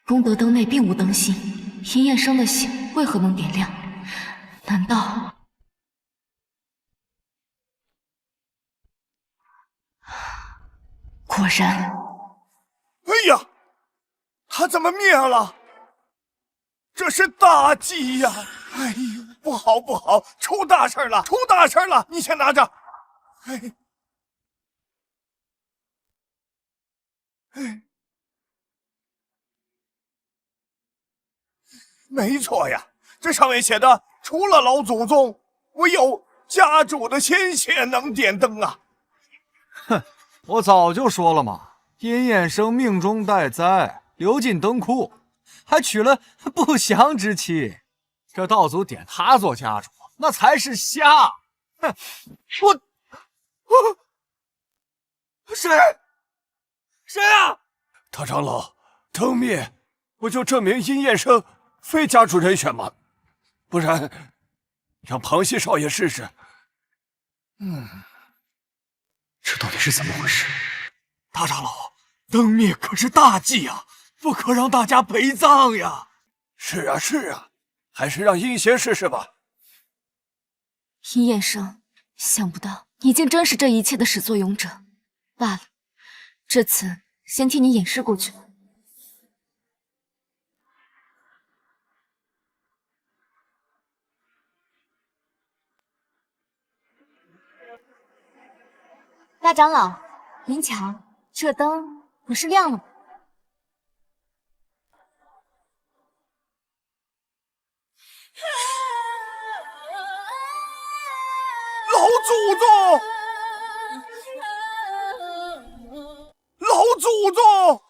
功德灯内并无灯芯，殷彦生的血为何能点亮？难道……果然……哎呀，他怎么灭了？这是大忌呀！哎呦，不好不好，出大事了，出大事了！你先拿着。没错呀，这上面写的，除了老祖宗，唯有家主的鲜血能点灯啊！哼，我早就说了嘛，殷彦生命中带灾，流进灯库，还娶了不祥之妻。这道祖点他做家主，那才是瞎。哼，我谁啊？大长老，灯灭不就证明殷彦生非家主人选吗？不然让庞西少爷试试。这到底是怎么回事？大长老，灯灭可是大忌啊，不可让大家陪葬呀。是啊，是啊，还是让殷贤试试吧。殷彦生，想不到你竟真是这一切的始作俑者。罢了，这次先替你掩饰过去。大长老，您瞧，这灯不是亮了吗？老祖宗！老祖宗！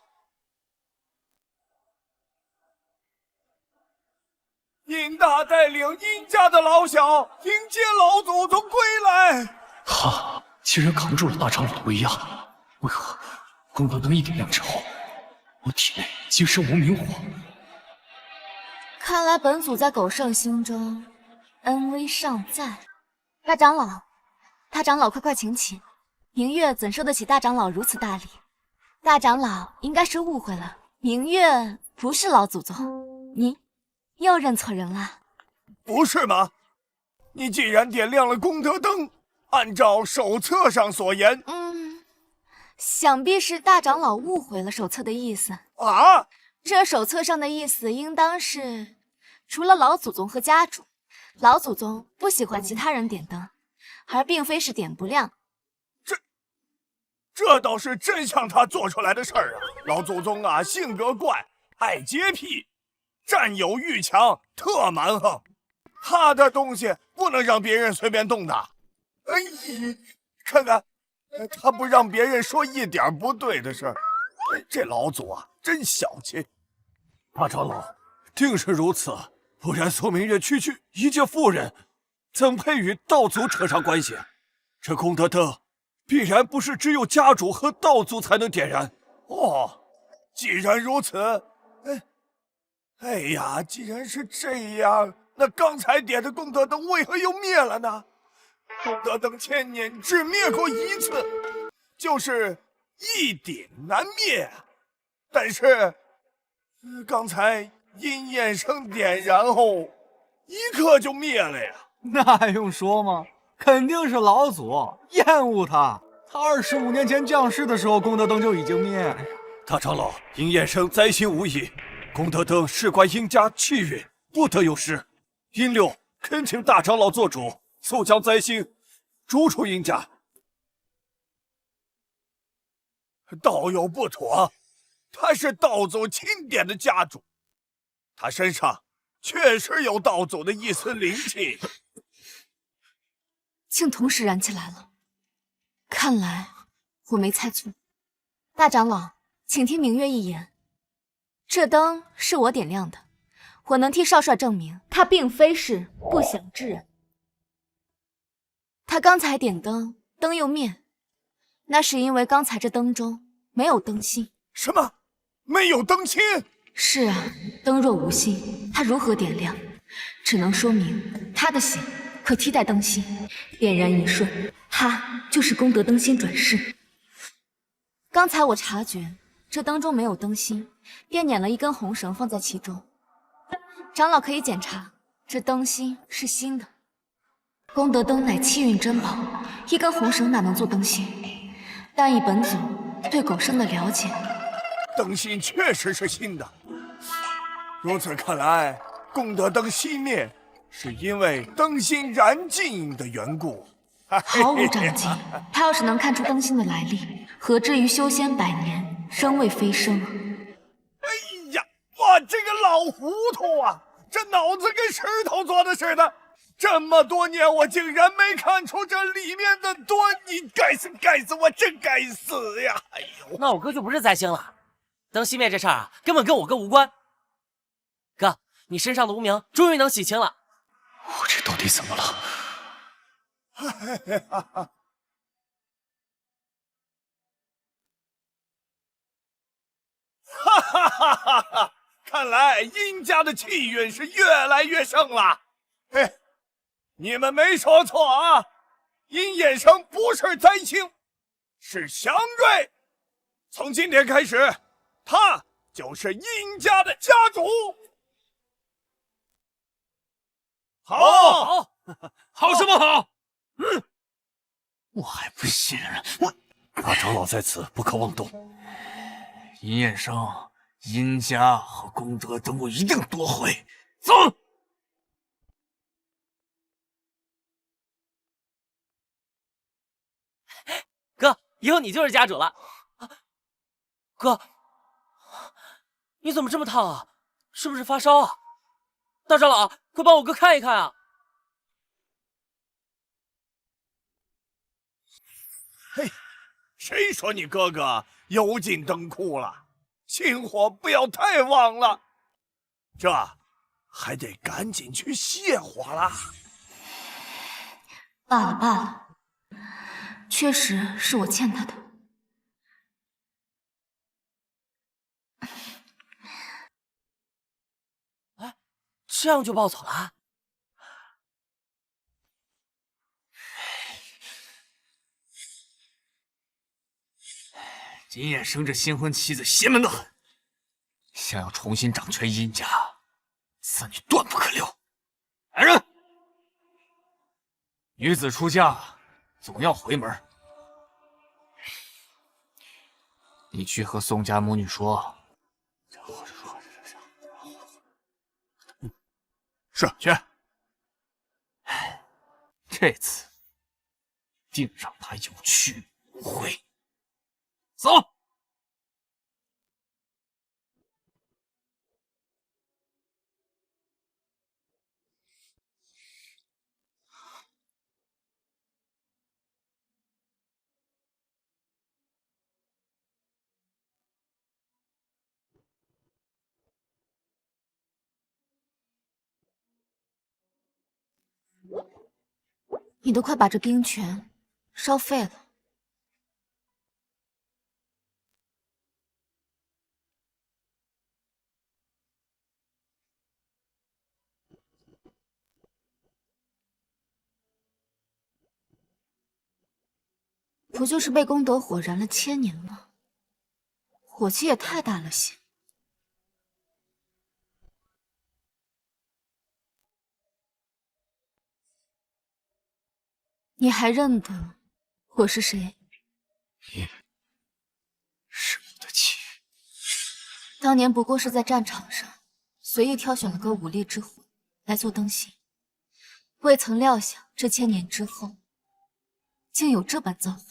殷大带领殷家的老小迎接老祖宗归来。哈，既然扛住了大长老的威压，为何功德灯一点亮之后，我体内竟生无名火？看来本祖在狗圣心中恩威尚在。大长老，大长老快请起。明月怎受得起大长老如此大礼？大长老应该是误会了，明月不是老祖宗，你又认错人了。不是吗？你既然点亮了功德灯，按照手册上所言，想必是大长老误会了手册的意思啊。这手册上的意思应当是，除了老祖宗和家主，老祖宗不喜欢其他人点灯，而并非是点不亮。这倒是真像他做出来的事儿啊！老祖宗啊，性格怪，爱洁癖，占有欲强，特蛮横。他的东西不能让别人随便动的。哎呀，看看，他不让别人说一点不对的事儿。这老祖啊，真小气。大长老，定是如此，不然宋明月区区一介妇人，怎配与道祖扯上关系？这功德灯必然不是只有家主和道祖才能点燃。哦，既然如此，哎呀，既然是这样，那刚才点的功德灯为何又灭了呢？功德灯千年只灭过一次，就是一点难灭。但是刚才殷彦生点燃后，一刻就灭了呀。那还用说吗？肯定是老祖厌恶他。他25年前降世的时候，功德灯就已经灭了呀。大长老，殷彦生灾星无疑，功德灯事关殷家气运，不得有失。殷六恳请大长老做主，速将灾星逐出殷家。道友不妥，他是道祖钦点的家主，他身上确实有道祖的一丝灵气。竟同时燃起来了，看来我没猜错。大长老，请听明月一言，这灯是我点亮的，我能替少帅证明，他并非是不祥之人。他刚才点灯，灯又灭，那是因为刚才这灯中没有灯芯。什么？没有灯芯？是啊，灯若无芯，它如何点亮？只能说明他的血可替代灯芯，点燃一瞬，他就是功德灯芯转世。刚才我察觉这灯中没有灯芯，便捻了一根红绳放在其中。长老可以检查，这灯芯是新的。功德灯乃气运珍宝，一根红绳哪能做灯芯？但以本祖对狗生的了解，灯芯确实是新的。如此看来，功德灯熄灭是因为灯芯燃尽的缘故。毫无长进。他要是能看出灯芯的来历，何至于修仙100年仍未飞升？哎呀，我这个老糊涂啊，这脑子跟石头做的似的。这么多年，我竟然没看出这里面的端倪！该死，该死，我真该死呀！哎呦，那我哥就不是灾星了。灯熄灭这事儿啊，根本跟我哥无关。你身上的污名终于能洗清了。我这到底怎么了？哈哈哈哈哈！看来殷家的气运是越来越盛了。嘿，你们没说错啊，殷衍生不是灾星，是祥瑞。从今天开始，他就是殷家的家主。好，好什么好？我还不信任我。大长老在此，不可妄动。殷衍生、殷家和功德灯，我一定夺回。走。哥，以后你就是家主了。哥，你怎么这么烫啊？是不是发烧啊？大长老，快帮我哥看一看啊！嘿，谁说你哥哥油尽灯枯了？心火不要太旺了，这还得赶紧去泻火了。罢了罢了，确实是我欠他的。哎，这样就暴走了？殷衍生这新婚妻子邪门的很，想要重新掌权殷家，此女断不可留。来人，女子出嫁总要回门。你去和宋家母女说，是去。这次定让她有去无回。走。你都快把这兵权烧废了。不就是被功德火燃了1000年吗？火气也太大了些。你还认得我是谁？你是我的妻。当年不过是在战场上随意挑选了个武力之魂来做灯芯，未曾料想这1000年之后，竟有这般造化。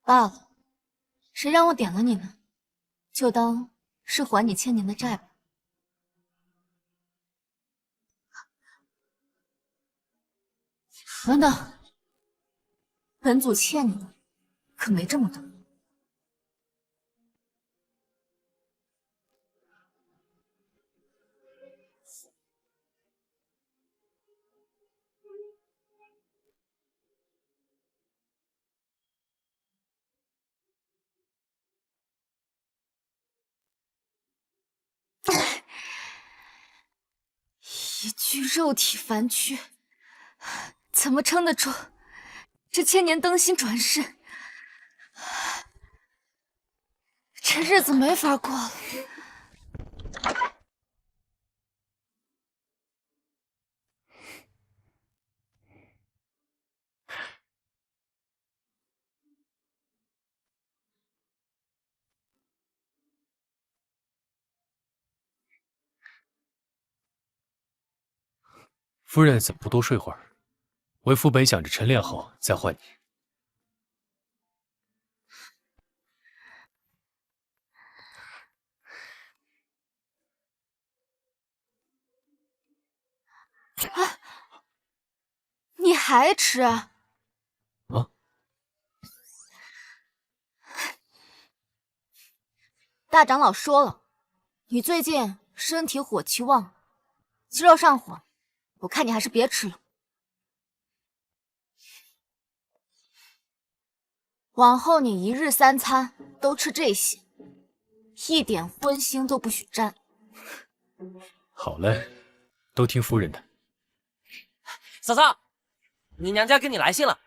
罢了，谁让我点了你呢？就当是还你1000年的债吧。等等，本祖欠你的可没这么多。一具肉体凡躯，怎么撑得住这1000年灯芯转世？这日子没法过了。夫人怎么不多睡会儿？为夫本想着晨练后再换你。你还吃？啊？大长老说了，你最近身体火气旺，肌肉上火，我看你还是别吃了。往后你1日3餐都吃这些，一点荤腥都不许沾。好嘞，都听夫人的。嫂嫂，你娘家给你来信了。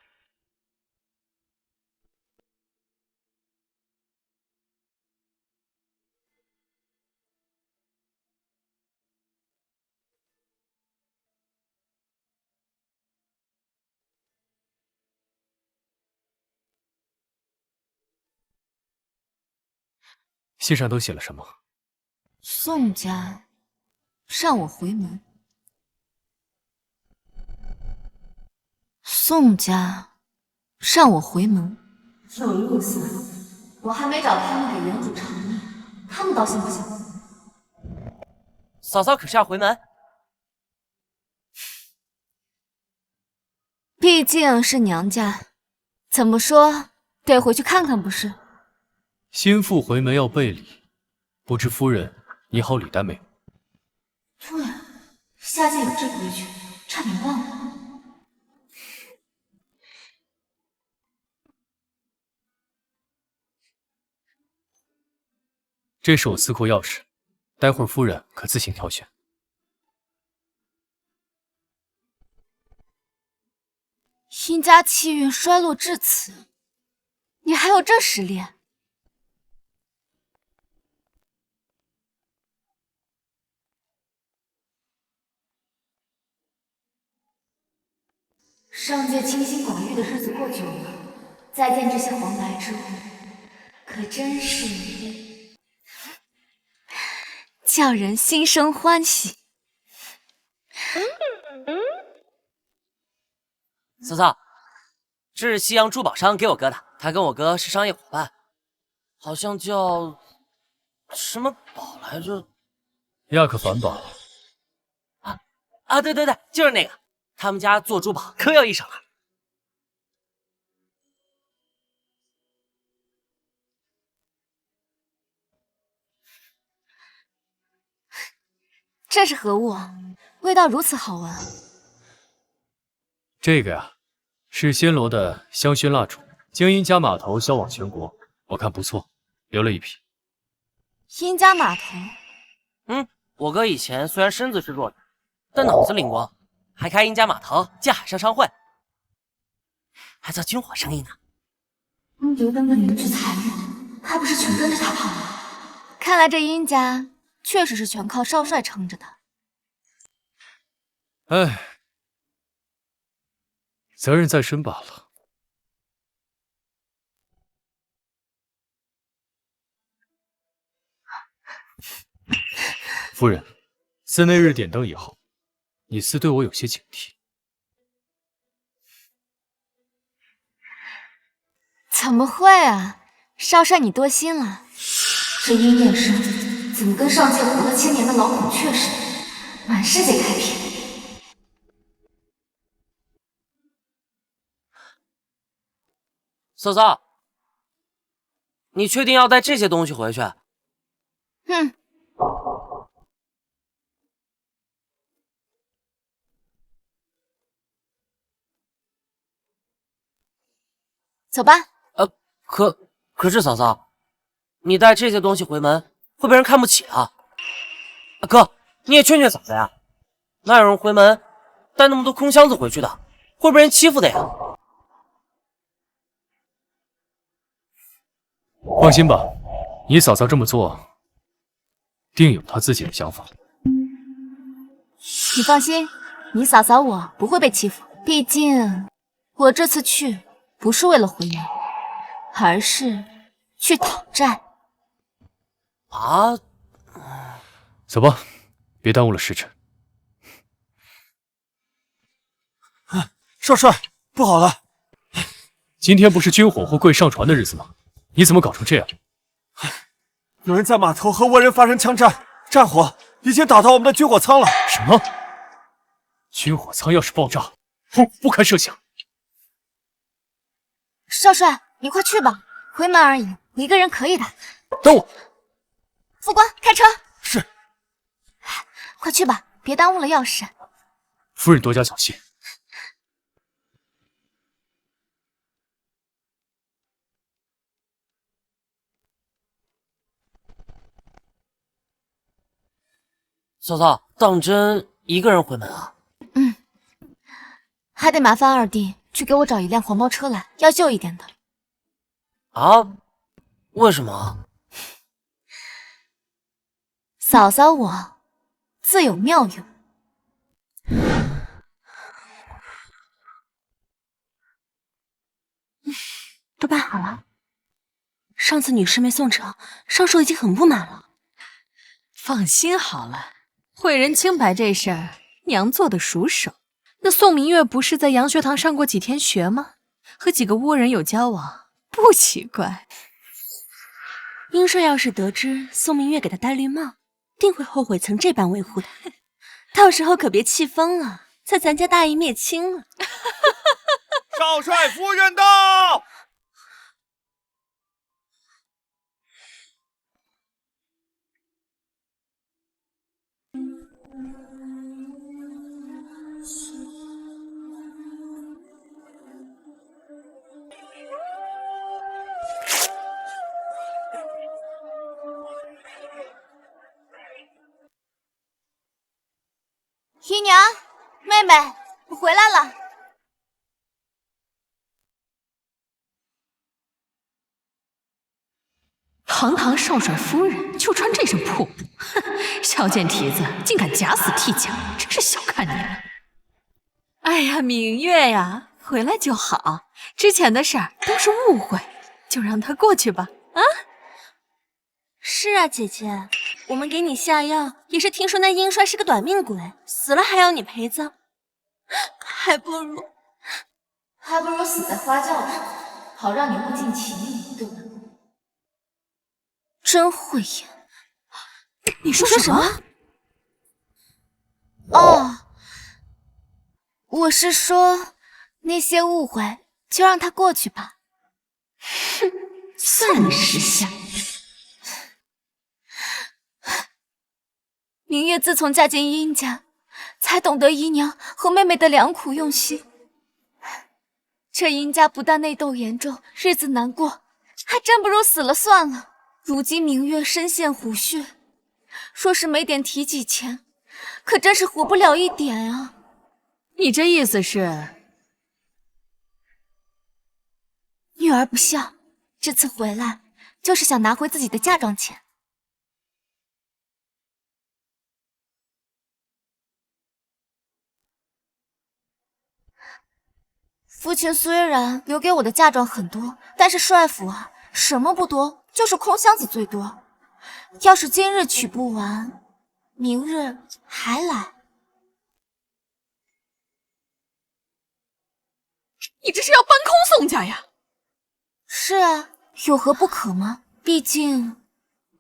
信上都写了什么？宋家让我回门。宋家让我回门，有意思。我还没找他们给原主偿命，他们倒行不行？嫂嫂可是要回门？毕竟是娘家，怎么说得回去看看不是？心腹回门要备礼，不知夫人拟好礼单没有？对，下界有这规矩，差点忘了。这是我司库钥匙，待会儿夫人可自行挑选。殷家气运衰落至此，你还有这实力？上界清心寡欲的日子过久了，再见这些黄白之物，可真是叫人心生欢喜。嫂嫂，这是西洋珠宝商给我哥的，他跟我哥是商业伙伴，好像叫什么宝来着？亚克凡宝。对，就是那个。他们家做珠宝可有一手了。这是何物？味道如此好闻。这个呀，是暹罗的香薰蜡烛，经殷家码头销往全国，我看不错，留了一批。殷家码头？我哥以前虽然身子是弱的，但脑子灵光。还开殷家码头，建海上商会，还做军火生意呢。刘登的明智才智，还不是全跟着他跑了？看来这殷家确实是全靠少帅撑着的。唉，责任在身罢了。夫人，寺内日点灯以后，你似对我有些警惕。怎么会啊，少帅你多心了。这殷夜生怎么跟上界活了1000年的老孔雀似的，满世界开辟。嫂嫂，你确定要带这些东西回去？走吧。可是嫂嫂，你带这些东西回门会被人看不起啊！哥，你也劝劝嫂子呀，哪有人回门带那么多空箱子回去的，会被人欺负的呀！放心吧，你嫂嫂这么做，定有她自己的想法。你放心，你嫂嫂我不会被欺负，毕竟我这次去不是为了回门，而是去讨债。啊！走吧，别耽误了时辰。少帅，不好了！今天不是军火货柜上船的日子吗？你怎么搞成这样？有人在码头和倭人发生枪战，战火已经打到我们的军火仓了。什么？军火仓要是爆炸，不堪设想。少帅，你快去吧，回门而已，我一个人可以的。等我。副官，开车。是。快去吧，别耽误了要事。夫人多加小心。嫂嫂，当真一个人回门啊？还得麻烦二弟去给我找一辆黄包车来，要旧一点的。啊？为什么？嫂嫂我自有妙用。都办好了。上次女士没送成，上寿已经很不满了。放心好了，毁人清白这事儿，娘做的熟手。那宋明月不是在洋学堂上过几天学吗？和几个倭人有交往，不奇怪。英帅要是得知宋明月给他戴绿帽，定会后悔曾这般维护他。到时候可别气疯了，在咱家大义灭亲了。少帅夫人到！姨娘，妹妹，我回来了。堂堂少帅夫人就穿这身破布，哼，小贱蹄子竟敢假死替甲，真是小看你了。哎呀，明月呀，回来就好，之前的事儿都是误会，就让他过去吧。啊？是啊，姐姐，我们给你下药也是听说那英帅是个短命鬼，死了还要你陪葬，还不如死在花轿上，好让你物尽其用，对吧？真会演。你说什么？哦，我是说那些误会就让它过去吧。哼，算你识相。明月自从嫁进殷家，才懂得姨娘和妹妹的良苦用心。这殷家不但内斗严重，日子难过，还真不如死了算了。如今明月身陷虎穴，若是没点提己钱，可真是活不了一点啊！你这意思是？女儿不孝，这次回来就是想拿回自己的嫁妆钱。父亲虽然留给我的嫁妆很多，但是帅府啊，什么不多，就是空箱子最多。要是今日取不完，明日还来。你这是要搬空宋家呀？是啊，有何不可吗？毕竟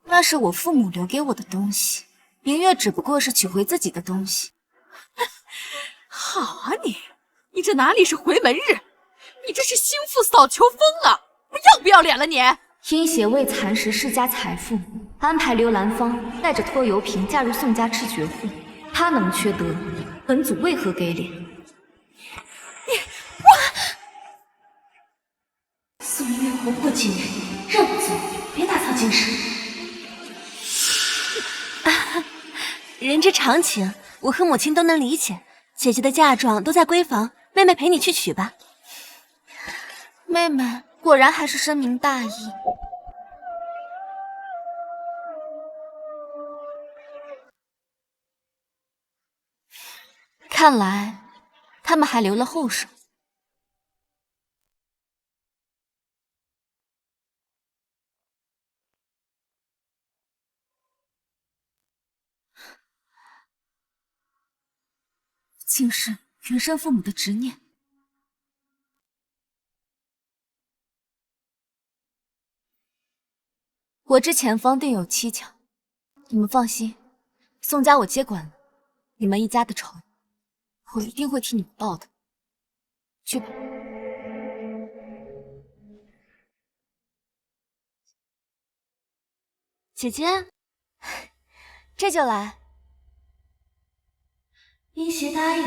那是我父母留给我的东西，明月只不过是取回自己的东西。好啊你这哪里是回门日？你这是心腹扫囚疯了！我要不要脸了你？因邪未蚕食世家财富，安排刘兰芳带着拖油瓶嫁入宋家吃绝户，她能缺德，本祖为何给脸？宋明月活泼惊人，让我做，别打草惊蛇。人之常情，我和母亲都能理解。姐姐的嫁妆都在闺房，妹妹陪你去取吧。妹妹果然还是深明大义。看来他们还留了后手。竟是原生父母的执念。我知前方定有蹊跷，你们放心，宋家我接管了，你们一家的仇，我一定会替你们报的。去吧。姐姐，这就来。殷邪答应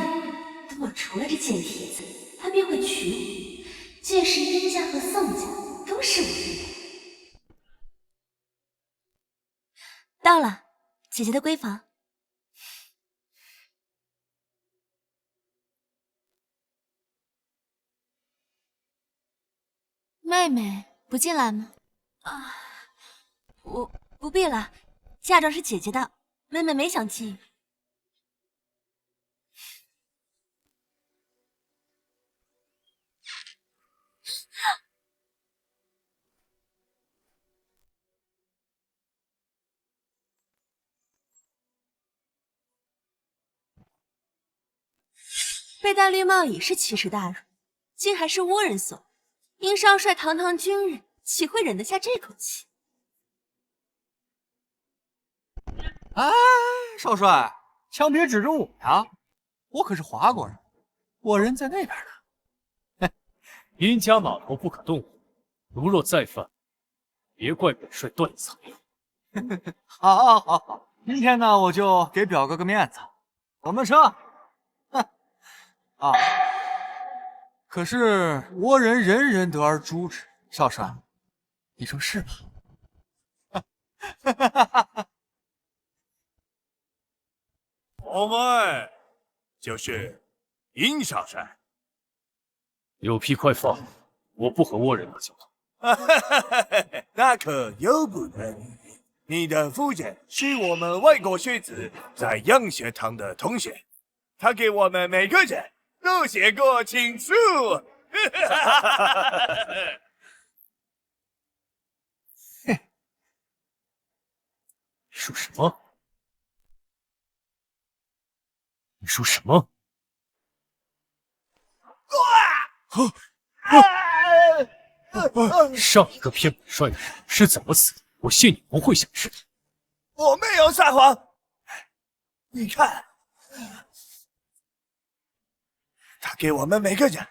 等我除了这贱蹄子，他便会娶我，届时殷家和宋家都是我的。到了，姐姐的闺房。妹妹不进来吗？我不必了，嫁妆是姐姐的，妹妹没想进。被戴绿帽已是奇耻大辱，竟还是倭人所为。殷少帅堂堂军人，岂会忍得下这口气？哎，少帅，枪别指着我呀！我可是华国人，我人在那边呢。殷家码头不可动武，如若再犯，别怪本帅断财。好，今天呢，我就给表哥个面子，我们撤。可是倭人人人得而诛之，少帅，你说是吧？我们就是殷少帅。有屁快放！我不和倭人打交道。那可由不得你。你的夫人是我们外国学子在洋学堂的同学，他给我们每个人都写过情书。你说什么？你说什么？上一个骗本帅的人是怎么死的？我信你不会想知道。我没有撒谎，你看，他给我们每个人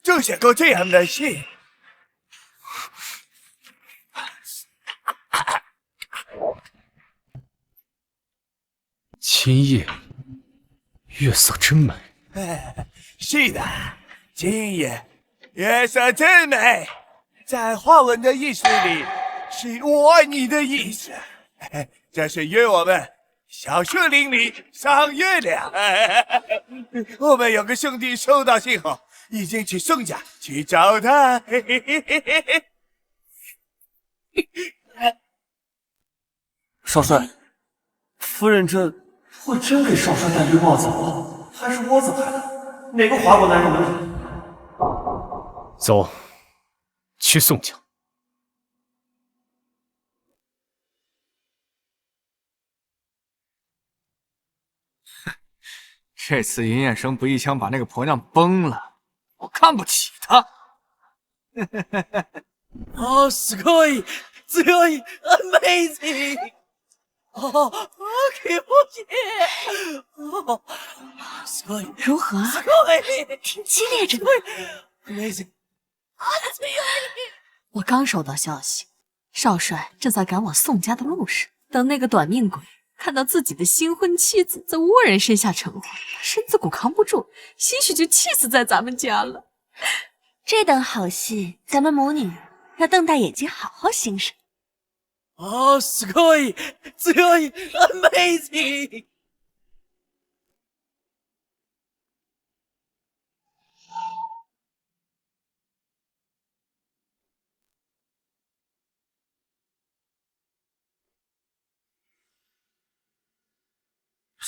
都写过这样的信。今夜月色真美。是的，今夜月色真美，在华文的意思里是我爱你的意思，这是约我们小树林里赏月亮。我们有个兄弟收到信后，已经去宋家去找他。少帅，夫人这会真给少帅戴绿帽子吗？还是倭子派的？哪个华国男人能忍？走，去宋家。这次尹衍生不一枪把那个婆娘崩了，我看不起他。哦，すごい、強い、amazing。哦，気持ちいい。哦，すごい。如何？すごい。挺激烈着呢。amazing。我刚收到消息，少帅正在赶往宋家的路上。等那个短命鬼看到自己的新婚妻子在倭人身下成婚，身子骨扛不住，兴许就气死在咱们家了。这等好戏，咱们母女要瞪大眼睛好好欣赏。哦，すごい、強い、amazing。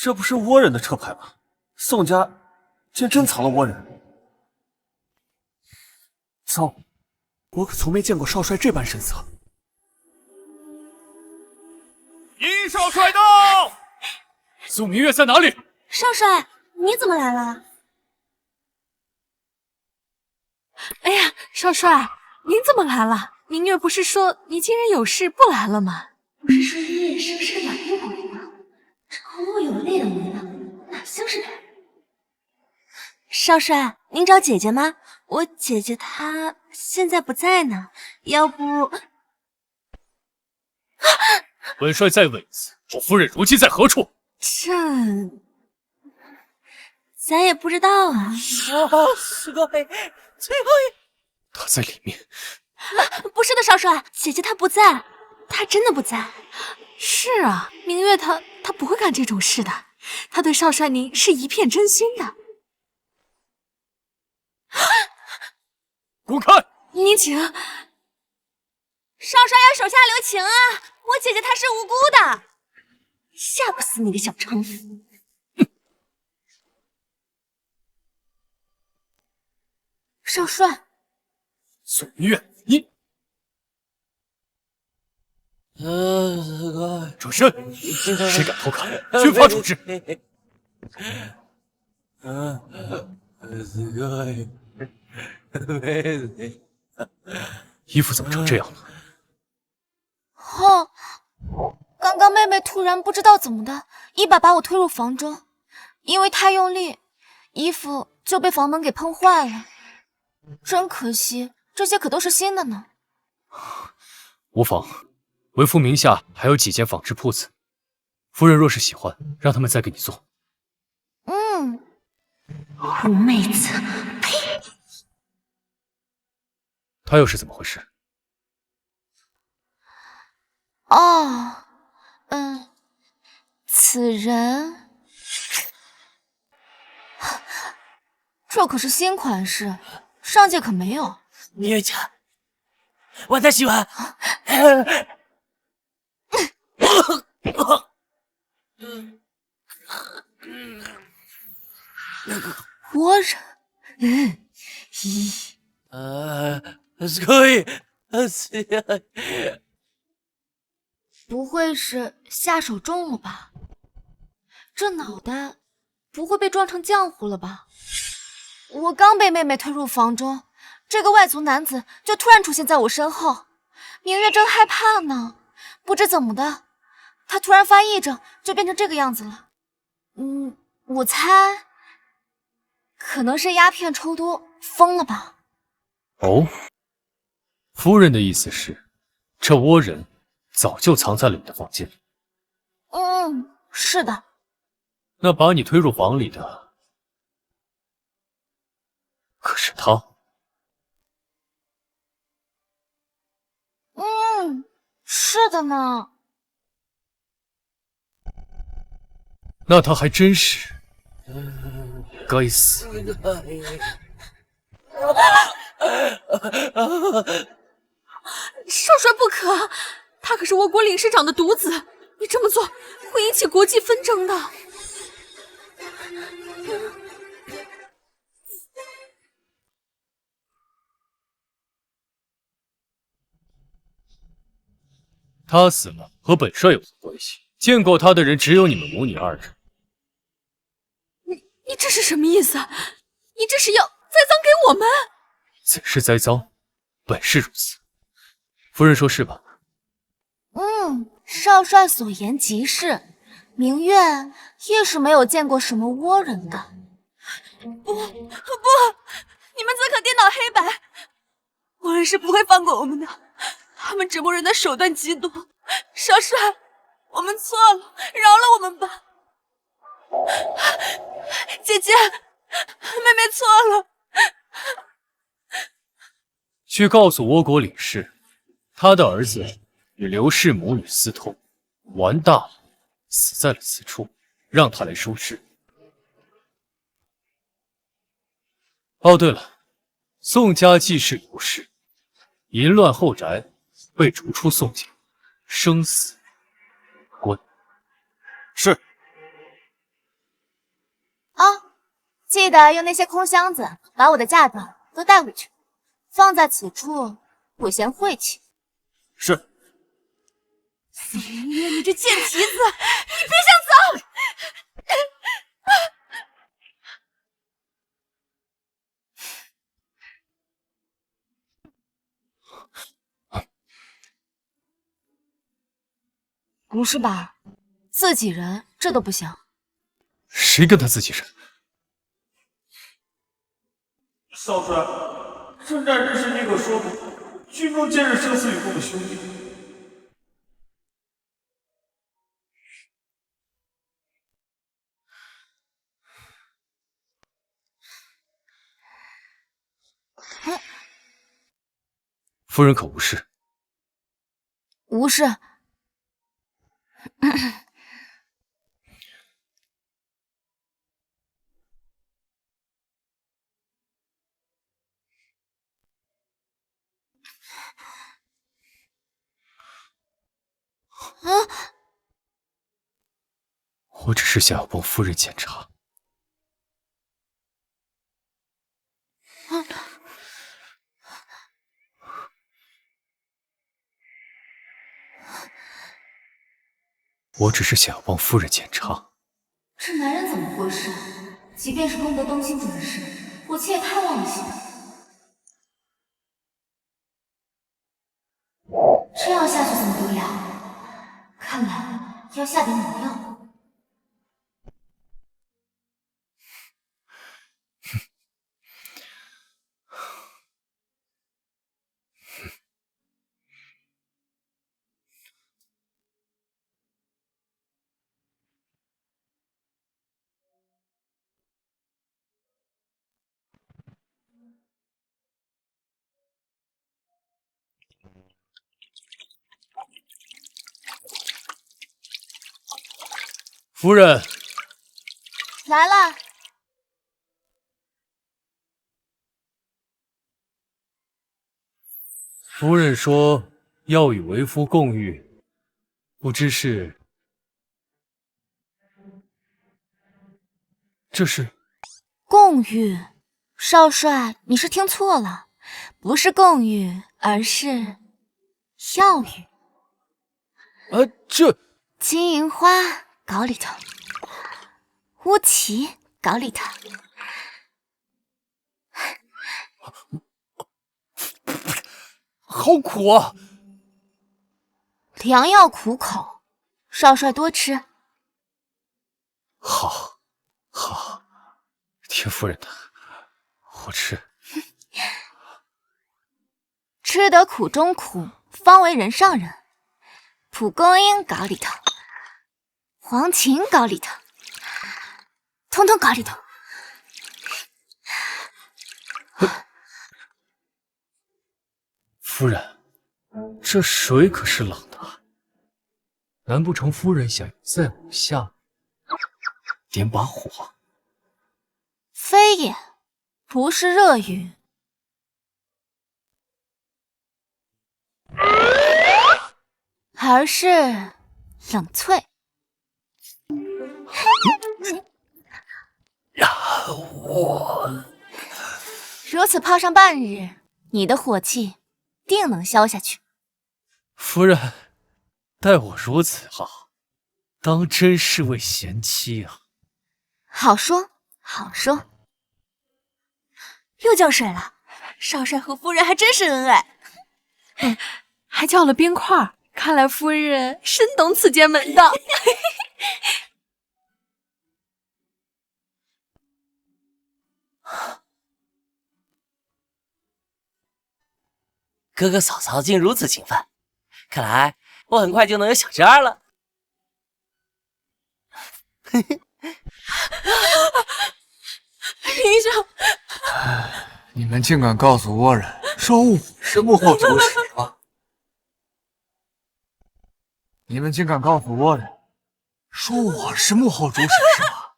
这不是倭人的车牌吗？宋家竟真藏了倭人。糟，我可从没见过少帅这般神色。殷少帅到！宋明月在哪里？少帅，你怎么来了？哎呀，少帅，您怎么来了？明月不是说你今日有事不来了吗？不是说殷衍生是个短命鬼吗？这空无有泪的模样，哪像是人？少帅，您找姐姐吗？我姐姐她现在不在呢，要不……本帅再问一次，我夫人如今在何处？这……咱也不知道啊。是个最后一，他在里面。不是的，少帅，姐姐她不在，她真的不在。是啊，明月她不会干这种事的，她对少帅您是一片真心的。滚开！您请。少帅要手下留情啊！我姐姐她是无辜的，吓不死你个小娼妇！少帅，宋明月，你转身！谁敢偷看，军法处置。衣服怎么成这样了？哦，刚刚妹妹突然不知道怎么的，一把把我推入房中，因为太用力，衣服就被房门给碰坏了。真可惜，这些可都是新的呢。无妨，为夫名下还有几间纺织铺子，夫人若是喜欢，让他们再给你做。五妹子，呸！他又是怎么回事？哦，此人，这可是新款式，上届可没有。明月姐，我太喜欢。倭人，可以，不会是下手重了吧？这脑袋不会被撞成浆糊了吧？我刚被妹妹推入房中，这个外族男子就突然出现在我身后，明月正害怕呢，不知怎么的，他突然发癔症，就变成这个样子了。我猜可能是鸦片抽多疯了吧？哦，夫人的意思是，这倭人早就藏在了你的房间里。是的。那把你推入房里的，可是他。是的呢。那他还真是，该死！少帅不可，他可是我国领事长的独子，你这么做会引起国际纷争的。他死了和本帅有什么关系？见过他的人只有你们母女二人。你这是什么意思？你这是要栽赃给我们？怎是栽赃？本是如此。夫人说是吧？少帅所言极是，明月亦是没有见过什么倭人的。不，你们怎可颠倒黑白？倭人是不会放过我们的，他们折磨人的手段极多。少帅，我们错了，饶了我们吧。姐姐，妹妹错了。去告诉倭国领事，他的儿子与刘氏母女私通，完大了，死在了此处，让他来收尸。哦，对了，宋家继室刘氏，淫乱后宅，被逐出宋家，生死关。是。记得用那些空箱子把我的嫁妆都带回去，放在此处，我嫌晦气。是。明月，你这贱蹄子，你别想走！不是吧？自己人这都不行？谁跟他自己人？少帅，圣战之时你可说过，军中皆是生死与共的兄弟。夫人可无事？无事。我只是想要帮夫人检查。我只是想要帮夫人检查。这男人怎么回事？即便是功德灯心准师，火气也太旺了些。这样下去怎么得了？看来要下点猛药。夫人，来了。夫人说要与为夫共浴，不知是？这是共浴，少帅，你是听错了，不是共浴，而是药浴。这金银花搞里头，乌旗搞里头。好苦啊！良药苦口，少帅多吃。好，好，听夫人的，我吃。吃得苦中苦，方为人上人。蒲公英搞里头，黄芩搞里头，通通搞里头。夫人，这水可是冷的，难不成夫人想在我下点把火？非也，不是热浴。而是冷萃。如此泡上半日，你的火气定能消下去。夫人待我如此好，当真是位贤妻啊！好说好说。又叫水了，少帅和夫人还真是恩爱。还叫了冰块，看来夫人深懂此间门道。哥哥嫂嫂竟如此勤奋，看来我很快就能有小侄儿了。医生，你们竟敢告诉倭人说我是幕后主使吗？你们竟敢告诉倭人说我是幕后主使是吗？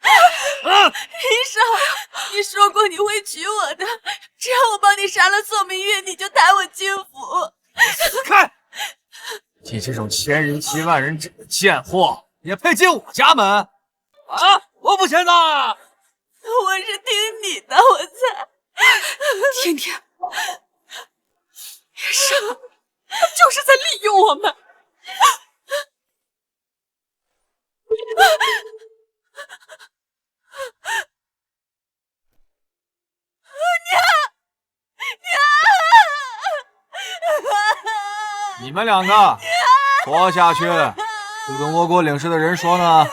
医生，你说过你会娶我的，只要我帮你杀了宋明月，你就抬我进府。死开！你这种千人欺万人之的贱货，也配进我家门？啊！我不签的。我是听你的，我才。天天，是啊，他就是在利用我们。你们两个活下去，就跟倭国领事的人说呢，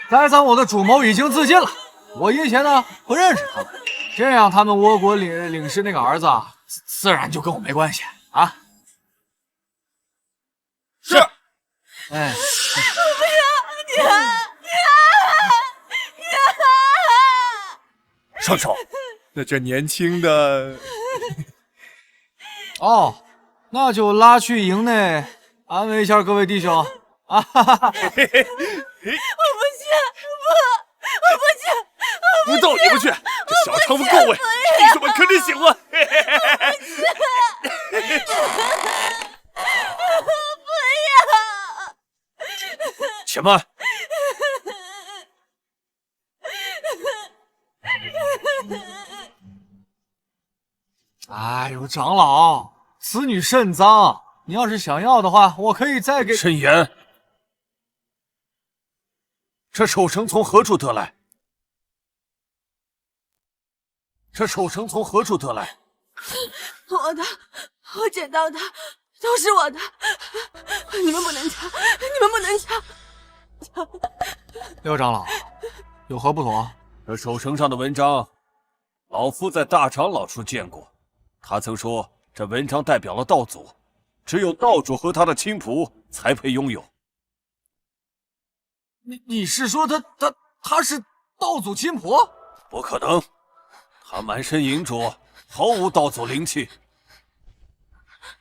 栽赃我的主谋已经自尽了，我以前呢不认识他们，这样他们倭国领事那个儿子自然就跟我没关系啊。是。哎。少少，那这年轻的……哦，那就拉去营内安慰一下各位弟兄啊！哈哈哈！我不去，我不去，不到你不去，这小娼妇够味，弟兄们肯定喜欢。不要！且慢！哎呦，长老，此女甚脏，你要是想要的话，我可以再给。慎言！这手绳从何处得来？这手绳从何处得来？我的，我捡到的，都是我的。你们不能抢，你们不能抢！六长老，有何不妥？这手绳上的文章，老夫在大长老处见过。他曾说，这文章代表了道祖，只有道主和他的亲仆才配拥有。你是说他是道祖亲婆？不可能，他满身银镯，毫无道祖灵气。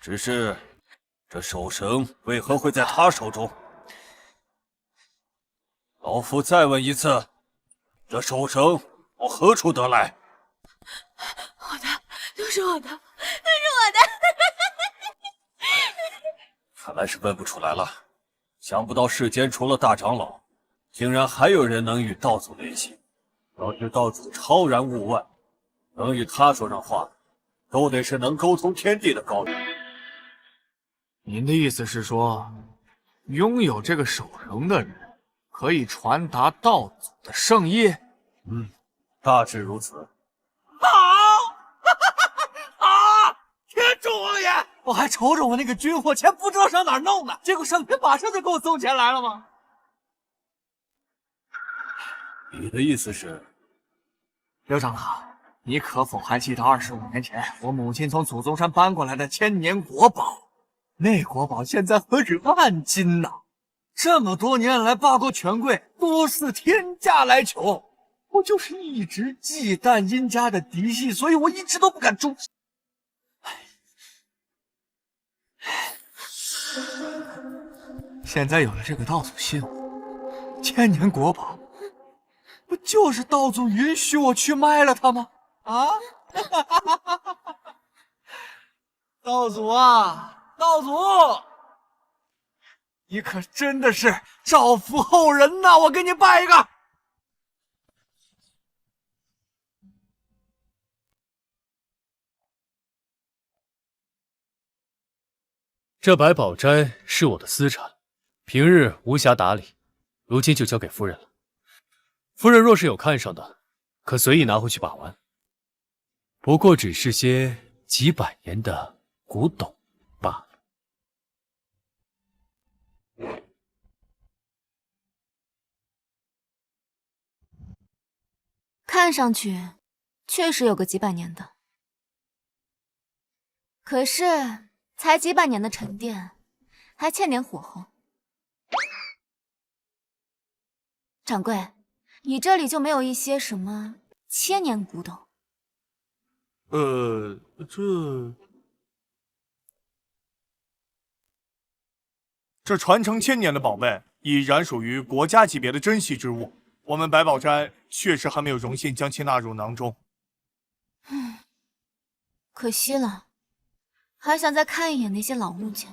只是这手绳为何会在他手中？老夫再问一次，这手绳从何处得来？我的，都是我的，都是我的。看来是问不出来了。想不到世间除了大长老，竟然还有人能与道祖联系。要知道祖超然物外，能与他说上话，都得是能沟通天地的高人。您的意思是说，拥有这个手绳的人，可以传达道祖的圣意？大致如此。好，天主王爷，我还愁着我那个军火钱不知道上哪儿弄呢，结果上天马上就给我送钱来了吗？你的意思是，刘长老，你可否还记得25年前我母亲从祖宗山搬过来的千年国宝？那国宝现在何止万金呐！这么多年来，八国权贵多次天价来求，我就是一直忌惮殷家的嫡系，所以我一直都不敢出。现在有了这个道祖信物，千年国宝，不就是道祖允许我去卖了它吗？啊！道祖啊，道祖，你可真的是造福后人呐！我给你拜一个。这百宝斋是我的私产，平日无暇打理，如今就交给夫人了。夫人若是有看上的，可随意拿回去把玩。不过只是些几百年的古董罢了。看上去确实有个几百年的，可是才几百年的沉淀，还千年火候。掌柜，你这里就没有一些什么千年古董？这传承千年的宝贝，已然属于国家级别的珍稀之物。我们百宝斋确实还没有荣幸将其纳入囊中。可惜了，还想再看一眼那些老物件。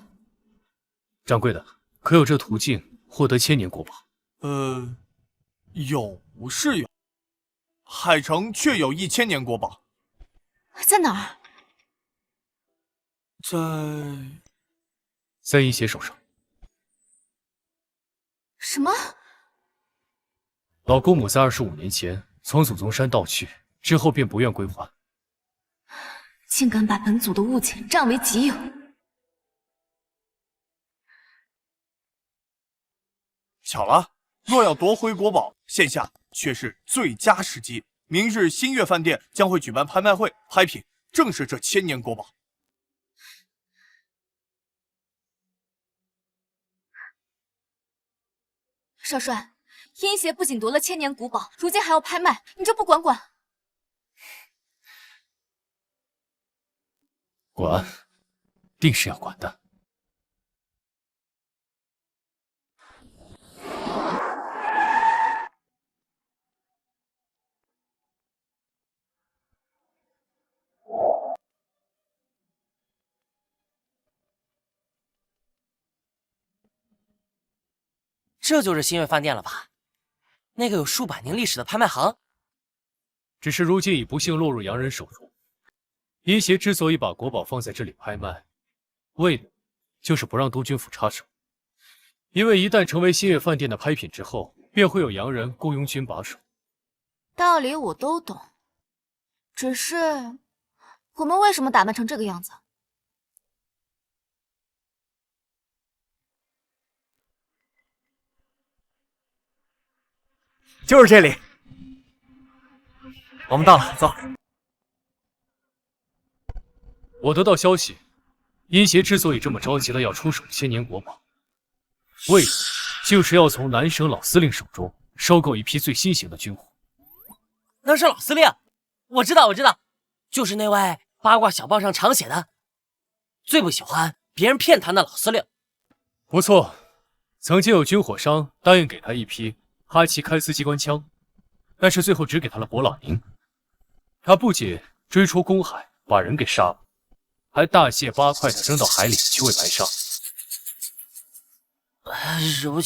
掌柜的，可有这途径获得千年国宝？有是有，海城确有1000年国宝。在哪儿？在一邪手上。什么？老姑母在25年前从祖宗山盗去，之后便不愿归还。竟敢把本祖的物件占为己有！巧了，若要夺回国宝，现下却是最佳时机。明日新月饭店将会举办拍卖会，拍品正是这千年国宝。少帅，阴邪不仅夺了千年古宝，如今还要拍卖，你这不管管？管，定是要管的。这就是新月饭店了吧？那个有数百年历史的拍卖行。只是如今已不幸落入洋人手中。阴邪之所以把国宝放在这里拍卖，为的就是不让督军府插手。因为一旦成为新月饭店的拍品之后，便会有洋人雇佣军把守。道理我都懂，只是我们为什么打扮成这个样子？就是这里，我们到了，走。我得到消息，阴邪之所以这么着急的要出手千年国宝，为的就是要从南省老司令手中收购一批最新型的军火。南省老司令，我知道，就是那位八卦小报上常写的，最不喜欢别人骗他的老司令。不错，曾经有军火商答应给他一批哈奇开斯机关枪，但是最后只给他了勃朗宁。他不仅追出公海，把人给杀了，还大卸八块的扔到海里去喂白鲨。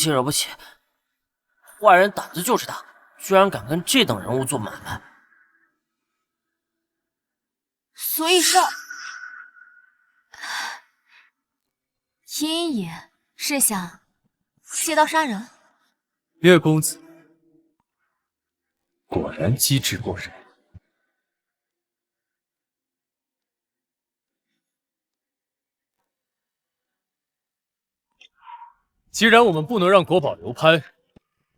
惹不起，坏人胆子就是大，居然敢跟这等人物做买卖。所以阴爷是想借刀杀人？岳公子果然机智过人。既然我们不能让国宝流拍，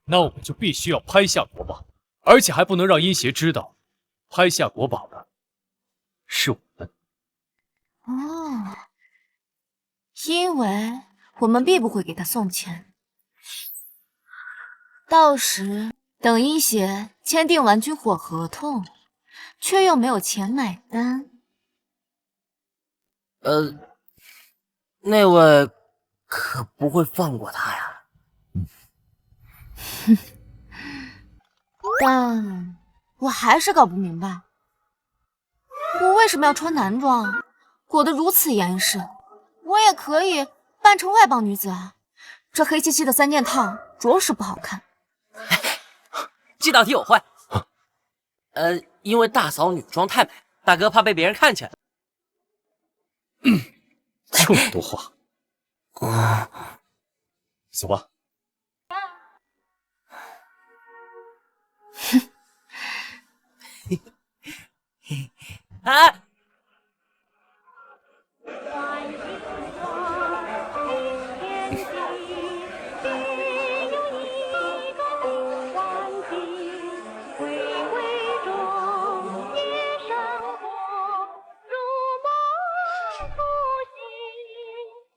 那我们就必须要拍下国宝，而且还不能让阴邪知道，拍下国宝的是我们。哦，因为我们必不会给他送钱，到时等阴邪签订完军火合同，却又没有钱买单。那位可不会放过他呀。但我还是搞不明白，我为什么要穿男装，裹得如此严实？我也可以扮成外邦女子啊，这黑漆漆的3件套着实不好看。这道题我会。因为大嫂女装太美，大哥怕被别人看见。这么多话，走吧。哎，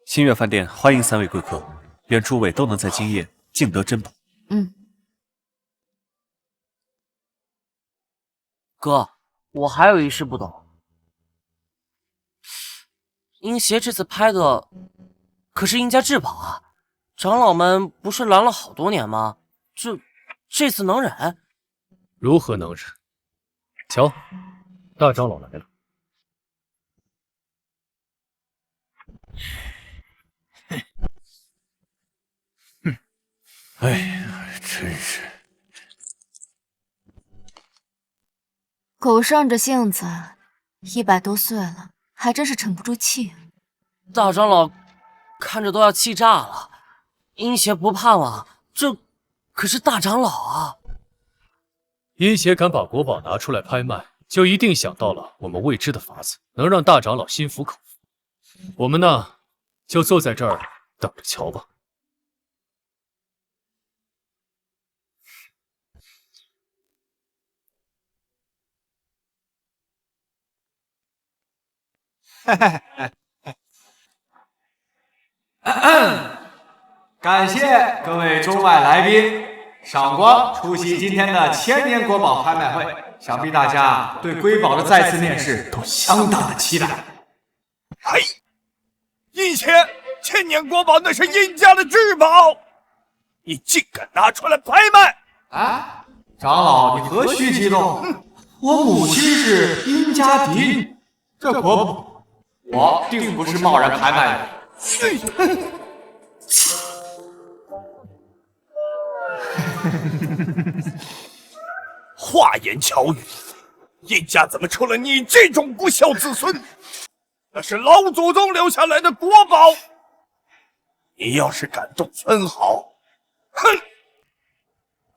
新月饭店欢迎3位贵客，愿诸位都能在今夜竞得珍宝。哥，我还有一事不懂。阴邪这次拍的可是阴家至宝啊，长老们不是拦了好多年吗？这次能忍？如何能忍？瞧，大长老来了。哎呀，真是狗剩着性子，100多岁了，还真是沉不住气。大长老看着都要气炸了，阴邪不怕吗？这可是大长老啊！阴邪敢把国宝拿出来拍卖，就一定想到了我们未知的法子，能让大长老心服口服。我们呢，就坐在这儿等着瞧吧。感谢各位中外来宾赏光出席今天的千年国宝拍卖会，想必大家对瑰宝的再次面世都相当的期待。哎，殷邪，千年国宝那是殷家的至宝，你竟敢拿出来拍卖！啊，长老，你何须激动？我母亲是殷家嫡，这国宝我定不是贸然拍卖的。话言巧语，殷家怎么出了你这种不孝子孙？那是老祖宗留下来的国宝，你要是敢动分毫，哼，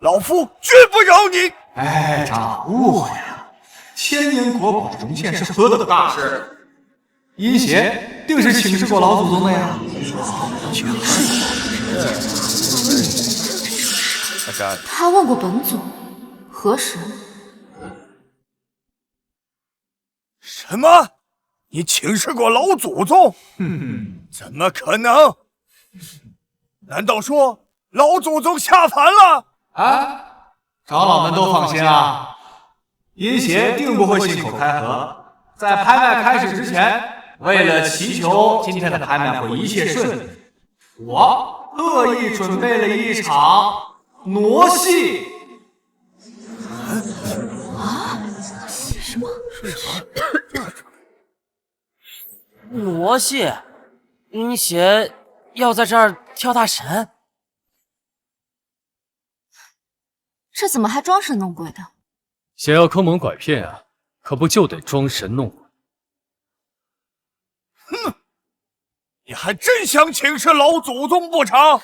老夫绝不饶你！哎，长老误会了，千年国宝重现是何等的大事，殷邪定是请示过老祖宗的呀。他问过本祖，何时？什么？你请示过老祖宗？怎么可能？难道说老祖宗下凡了？啊，长老们都放心啊，殷邪定不会信口开河。在拍卖开始之前，为了祈求今天的拍卖会一切顺利，我特意准备了一场傩戏。什么？傩戏？殷邪要在这儿跳大神？这怎么还装神弄鬼的？想要坑蒙拐骗啊，可不就得装神弄鬼？哼，你还真想请示老祖宗不成？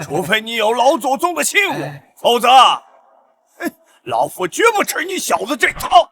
除非你有老祖宗的信物，否则，老夫绝不吃你小子这套。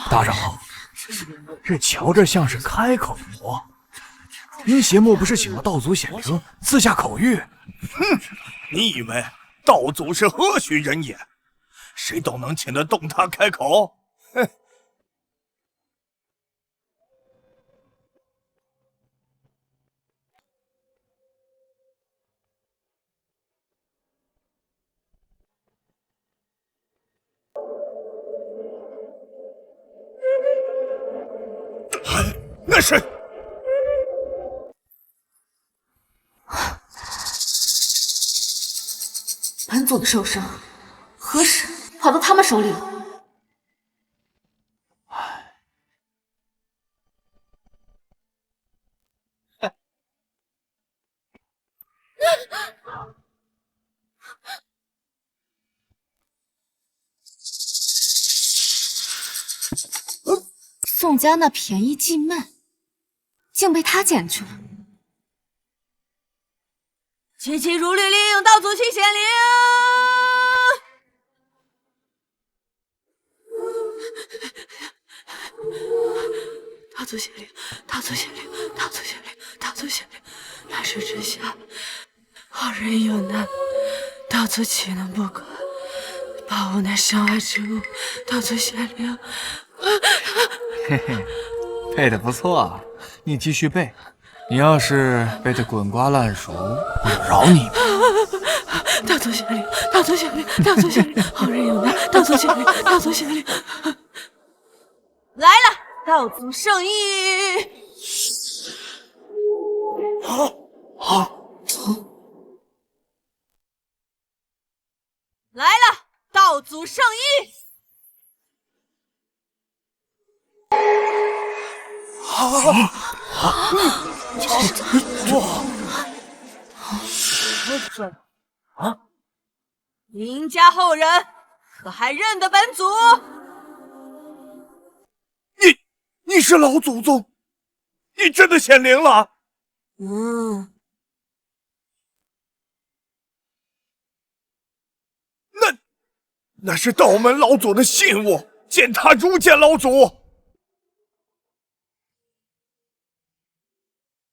大长老，这瞧着像是开口活。殷邪莫不是请了道祖显灵赐下口谕？哼，你以为道祖是何许人也？谁都能请得动他开口？哼！那是本祖的受伤，何时跑到他们手里了？宋家那便宜继妹，竟被他捡去了。七七如律令，道祖请显灵。道祖显灵，道祖显灵，道祖显灵，道祖显灵。来世之下，好人有难，道祖岂能不管？宝物乃身外之物，道祖显灵。嘿嘿，背的不错，你继续背。你要是背得滚瓜烂熟，我有饶你吗？道祖显灵，道祖显灵，道祖显灵，好人有难，道祖显灵，道祖显灵。来了，道祖圣意。来了，道祖圣意。殷家后人可还认得本祖？你是老祖宗，你真的显灵了？那是道门老祖的信物，见他如见老祖。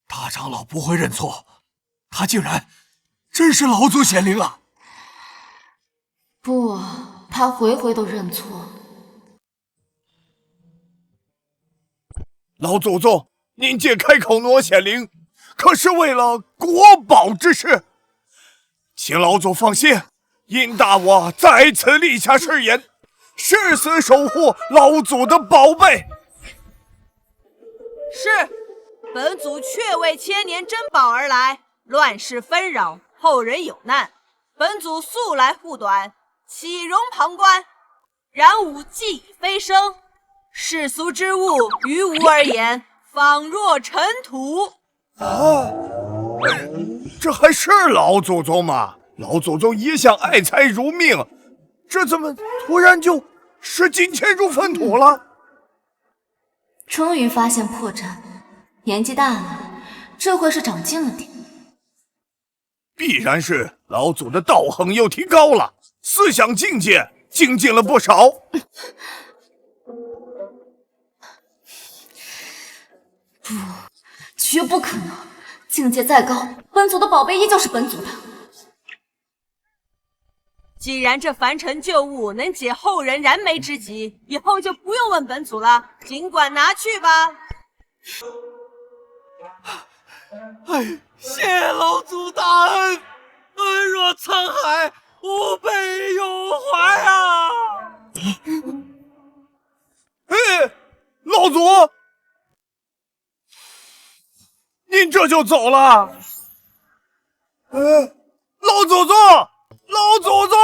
大大长老不会认错，他竟然真是老祖显灵啊！不，他回回都认错。老祖宗，您借开口挪显灵，可是为了国宝之事，请老祖放心，殷大我在此立下誓言，誓死守护老祖的宝贝。是，本祖确为千年珍宝而来，乱世纷扰，后人有难，本祖素来护短，岂容旁观？然吾既已飞升，世俗之物于吾而言，仿若尘土。啊，这还是老祖宗吗？老祖宗一向爱财如命，这怎么突然就视金钱如粪土了？终于发现破绽，年纪大了，这回是长进了点。必然是老祖的道行又提高了，思想境界精进了不少。不，绝不可能！境界再高，本祖的宝贝依旧是本祖的。既然这凡尘旧物能解后人燃眉之急，以后就不用问本祖了，尽管拿去吧。哎，谢老祖大恩，恩若沧海，吾辈有怀啊！哎，老祖，您这就走了？老祖宗，老祖宗！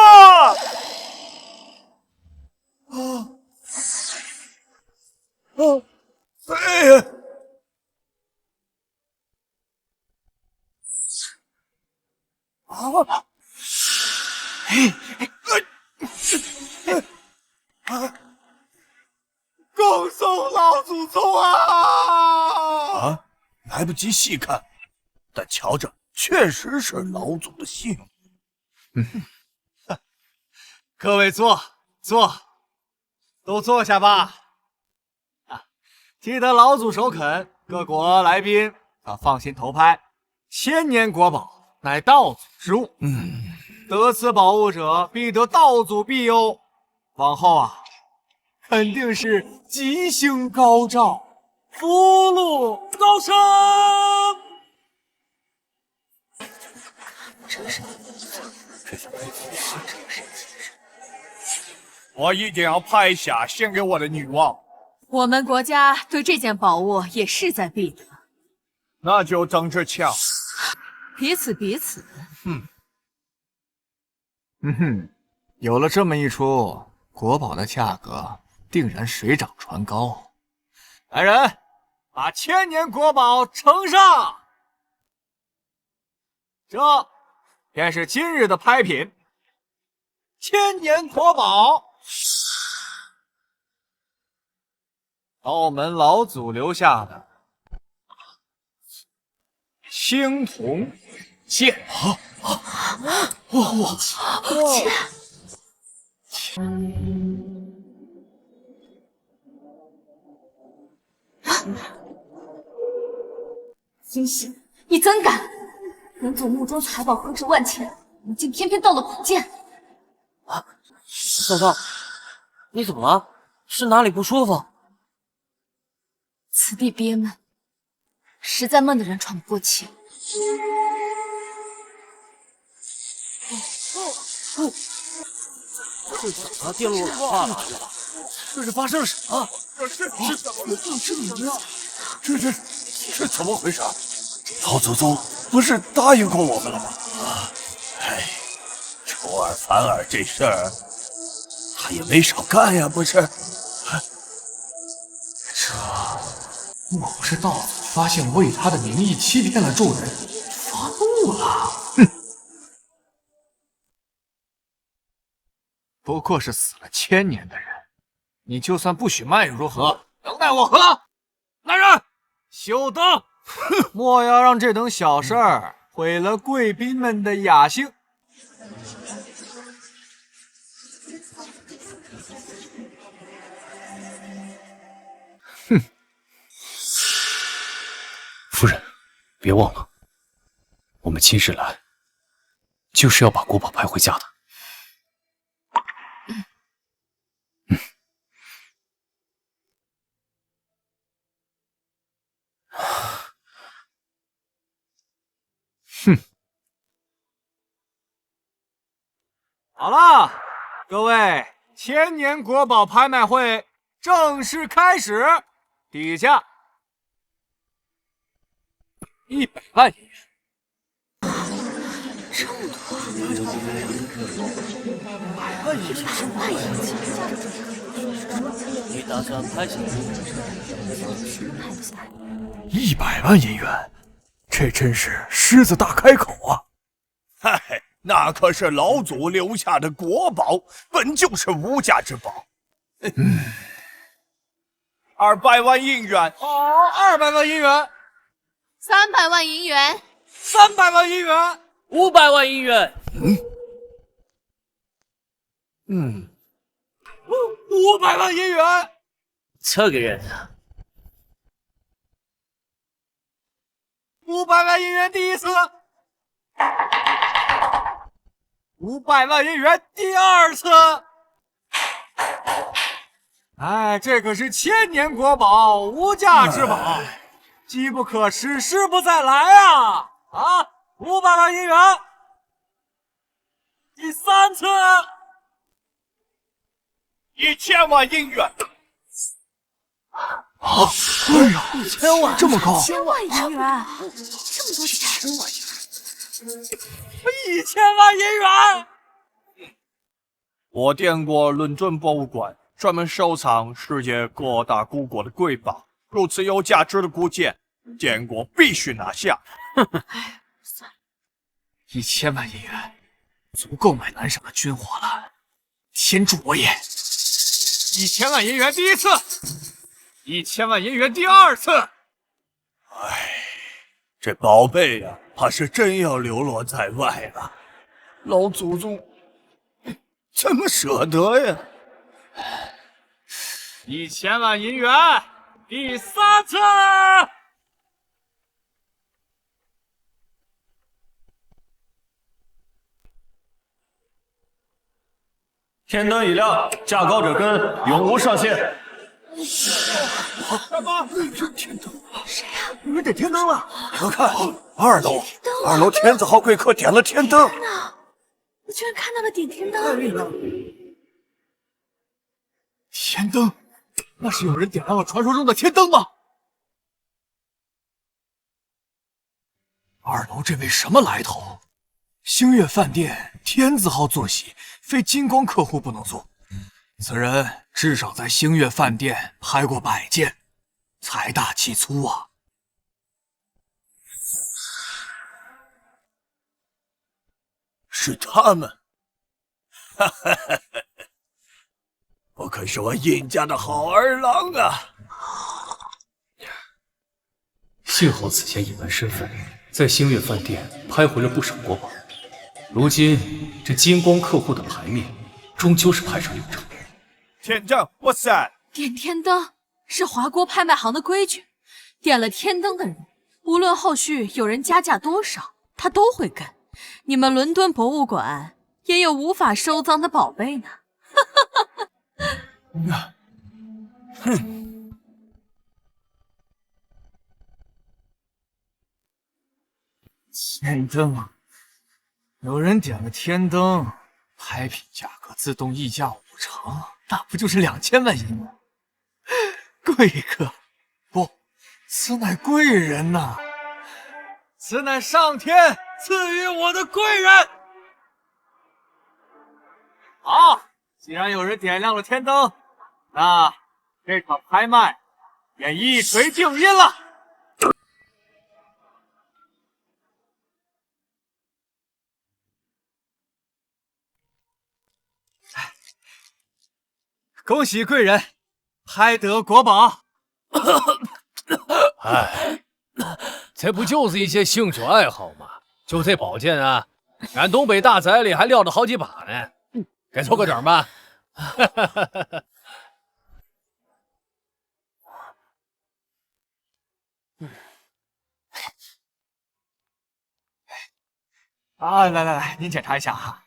哎呀！恭送老祖宗啊！来不及细看，但瞧着确实是老祖的姓。各位坐，都坐下吧。记得老祖首肯，各国来宾放心投拍。千年国宝乃道祖之物，得此宝物者必得道祖庇佑，往后肯定是吉星高照，福禄高升。我一定要拍下献给我的女王。我们国家对这件宝物也势在必得，那就等着瞧。彼此。有了这么一出，国宝的价格定然水涨船高。来人，把千年国宝呈上。这便是今日的拍品，千年国宝，澳门老祖留下的青铜剑。金喜，你怎敢！本祖墓中财宝何止万千，你竟偏偏盗了古剑！嫂嫂，你怎么了？是哪里不舒服？此地憋闷，实在闷的人喘不过气。这怎么电路老化了？这是发生了什么？这怎么这怎么回事？老祖宗不是答应过我们了吗？出尔反尔这事儿，他也没少干呀，不是？莫不是道祖发现我以他的名义欺骗了众人，发怒了？不过是死了千年的人，你就算不许卖如何？能奈我何？来人，休得！莫要让这等小事儿毁了贵宾们的雅兴。夫人，别忘了，我们今日来就是要把国宝拍回家的。哼。好了，各位，千年国宝拍卖会正式开始，底价100万银元。这么多100万银元，100万银元，你打算拍什么？100万银元，这真是狮子大开口啊！嗨，那可是老祖留下的国宝，本就是无价之宝。200万银元，好，200万银元，300万银元，300万银元，500万银元。500万银元。这个人啊，500万银元第一次，500万银元第二次。哎，这可是千年国宝，无价之宝，机不可失，失不再来啊！500万银元，第三次，1000万银元。哎呀，1000万，这么高！1000万银元，这么多钱！1000万银元，1000万银元！我见过伦敦博物馆，专门收藏世界各大古国的瑰宝，如此有价值的古件，建国必须拿下。哎，算了，1000万银元足够买南省的军火了，天助我也！1000万银元第一次，1000万银元第二次。这宝贝呀，怕是真要流落在外了。老祖宗怎么舍得呀？1000万银元第三次。天灯已亮，价高者跟，永无上限。什么？天灯？谁呀？有人点天灯了！快看，2楼天子号贵客点了天灯。天哪！我居然看到了点天灯！天灯？那是有人点亮了传说中的天灯吗？2楼这位什么来头？星月饭店天字号坐席，非金光客户不能坐。此人至少在星月饭店拍过100件，财大气粗啊！是他们，哈哈哈！我可是我殷家的好儿郎啊！幸好此前隐瞒身份，在星月饭店拍回了不少国宝。如今这金光客户的牌面，终究是派上用场。天灯，哇塞！点天灯是华国拍卖行的规矩，点了天灯的人，无论后续有人加价多少，他都会跟。你们伦敦博物馆也有无法收赃的宝贝呢。哼！天灯，有人点了天灯，拍品价格自动溢价50%，那不就是2000万银元？贵客，不，此乃贵人呐！此乃上天赐予我的贵人。好，既然有人点亮了天灯，那这场拍卖便一锤定音了。恭喜贵人拍得国宝！哎，这不就是一些兴趣爱好吗？就这宝剑啊，俺东北大宅里还撂着好几把呢，给凑个整吧。啊，来来来，您检查一下哈。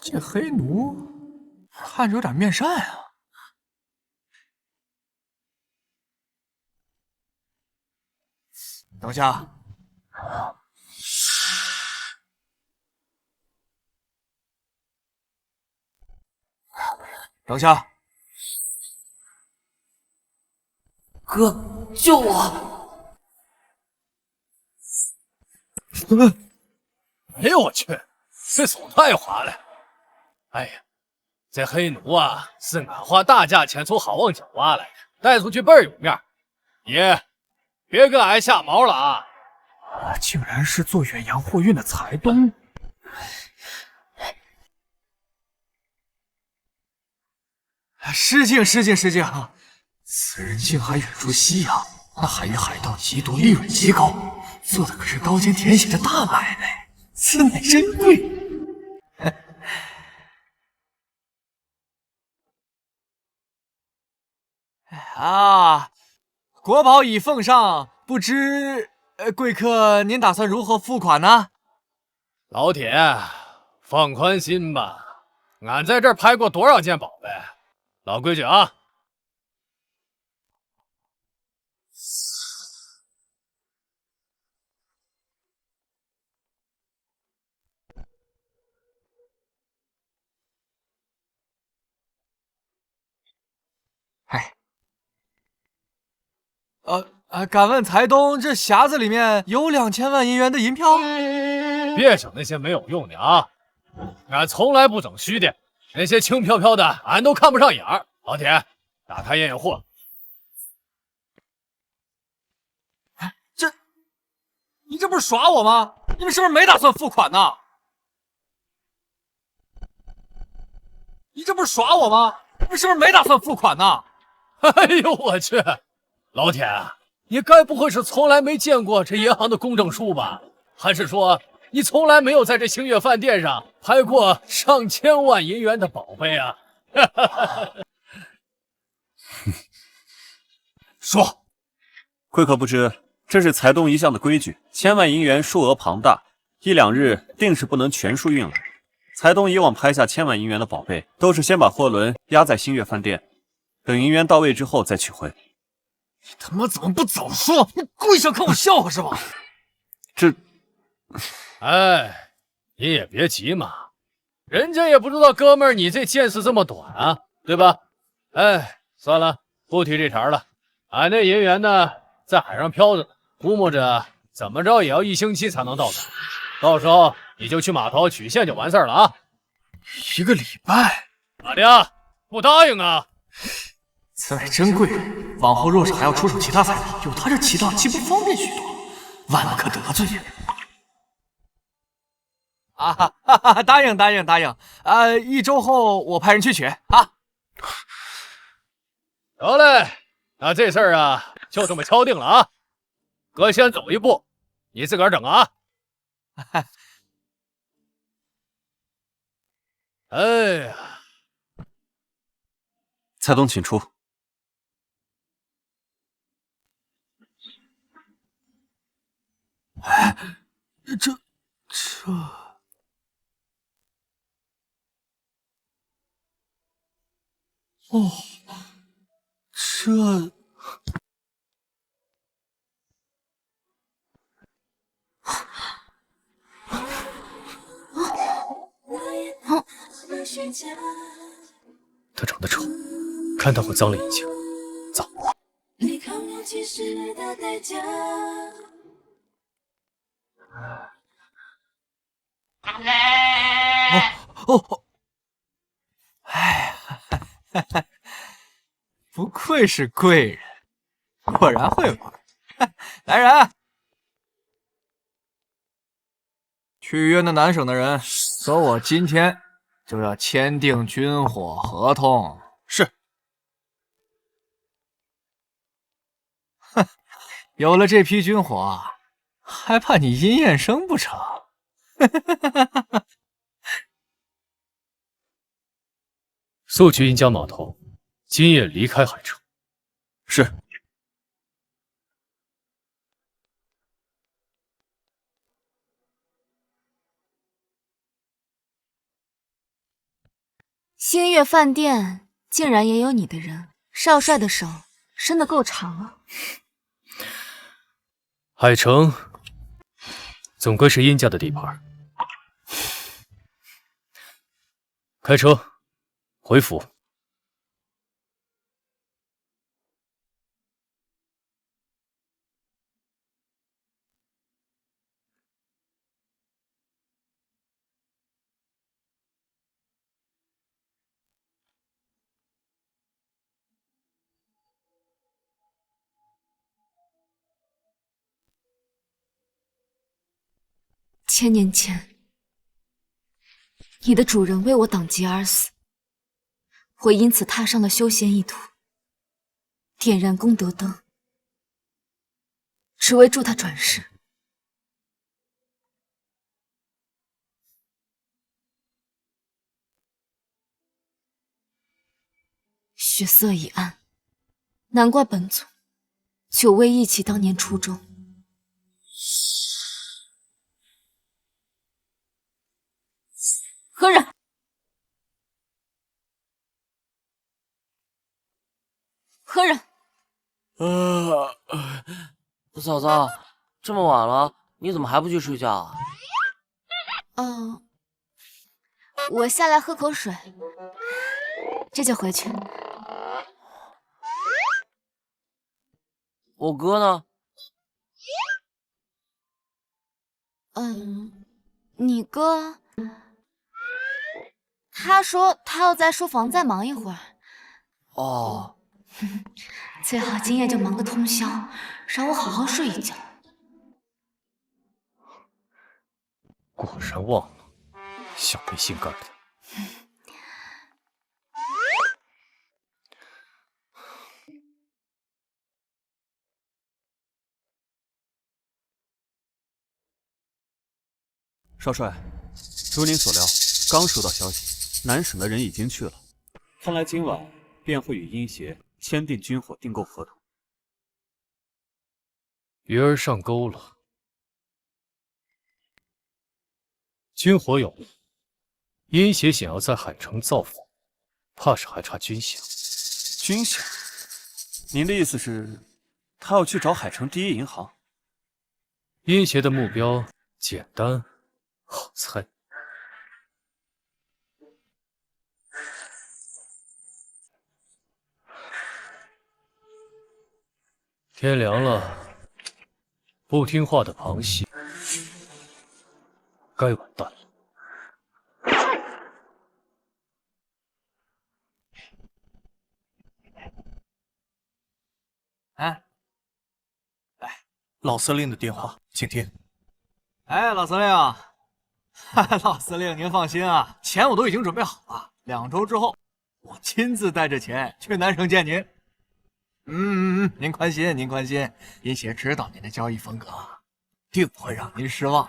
这黑奴看着有点面善啊。等下，等下，哥，救我！哎呦我去，这手太滑了！哎呀，这黑奴啊，是俺花大价钱从好望角挖来的，带出去倍儿有面。你别跟俺下毛了啊！竟然是做远洋货运的财东。失敬失敬失敬！此人竟还远赴西洋，那还与海盗极毒，利润极高，做的可是刀尖舔血的大买卖，此乃珍贵。啊，国宝已奉上，不知贵客您打算如何付款呢？老铁，放宽心吧，俺在这儿拍过多少件宝贝，老规矩啊。哎，敢问财东，这匣子里面有2000万银元的银票？别整那些没有用的啊！俺从来不整虚的，那些轻飘飘的俺都看不上眼儿。老铁，打开验验货。你这不是耍我吗？你们是不是没打算付款呢？你这不是耍我吗？你们是不是没打算付款呢？哎呦我去！老铁，你该不会是从来没见过这银行的公证书吧？还是说你从来没有在这星月饭店上拍过上千万银元的宝贝啊？说，贵客不知，这是财东一向的规矩，千万银元数额庞大，1、2日定是不能全数运来。财东以往拍下千万银元的宝贝，都是先把货轮压在星月饭店，等银元到位之后再取回。你他妈怎么不早说？你故意想看我笑话是吧？这，哎，你也别急嘛，人家也不知道哥们儿你这见识这么短啊，对吧？哎，算了，不提这茬了。俺那银元呢，在海上飘着，估摸着怎么着也要1星期才能到港。到时候你就去码头取现就完事儿了啊。1个礼拜？咋的？不答应啊？此乃珍贵人，往后若是还要出手其他财宝，有他这祈祷，岂不方便许多？万不可得罪也。啊哈哈哈！答应答应答应！1周后我派人去取啊。得嘞，那这事儿啊，就这么敲定了啊。哥先走一步，你自个儿整啊。哎呀，财东请出。哎，这……哦，这……他长得丑，看到会脏了眼睛。走。哦，哎，不愧是贵人，果然会玩。来人，去约那南省的人，说我今天就要签订军火合同。是。哼，有了这批军火，还怕你殷彦生不成？速去阴江码头，今夜离开海城。是。星月饭店竟然也有你的人，少帅的手伸得够长啊！海城总归是殷家的地盘。开车回府。千年前，你的主人为我挡劫而死，我因此踏上了修仙一途，点燃功德灯，只为助他转世。血色已暗，难怪本祖久未忆起当年初衷。何人？何人？嫂子，这么晚了，你怎么还不去睡觉啊？我下来喝口水，这就回去。我哥呢？你哥，他说他要在书房再忙一会儿。哦，最好今夜就忙个通宵，让我好好睡一觉。果然忘了，小没心肝的。少帅，如您所料，刚收到消息，南省的人已经去了，看来今晚便会与殷邪签订军火订购合同。鱼儿上钩了，军火有了，殷邪想要在海城造反，怕是还差军饷。军饷？您的意思是，他要去找海城第一银行？殷邪的目标简单好猜。天凉了，不听话的螃蟹该完蛋了。哎，老司令的电话，请听。哎，老司令，老司令您放心啊，钱我都已经准备好了，2周之后我亲自带着钱去南省见您。您宽心，您宽心，殷邪知道您的交易风格，定不会让您失望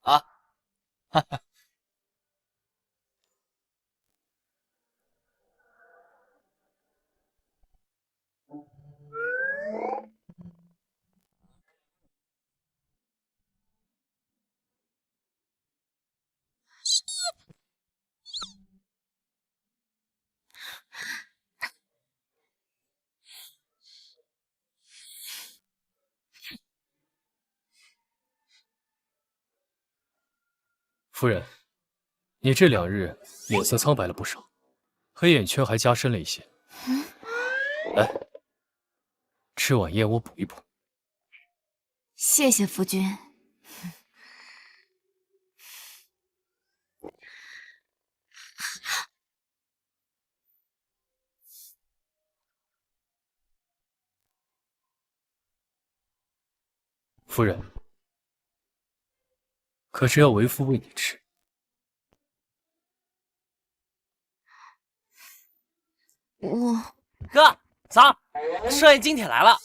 啊！哈哈。夫人，你这2日脸色苍白了不少，黑眼圈还加深了一些。来，吃碗燕窝补一补。谢谢夫君。夫人，可是要为夫喂你吃。哥嫂，少爷今天来了。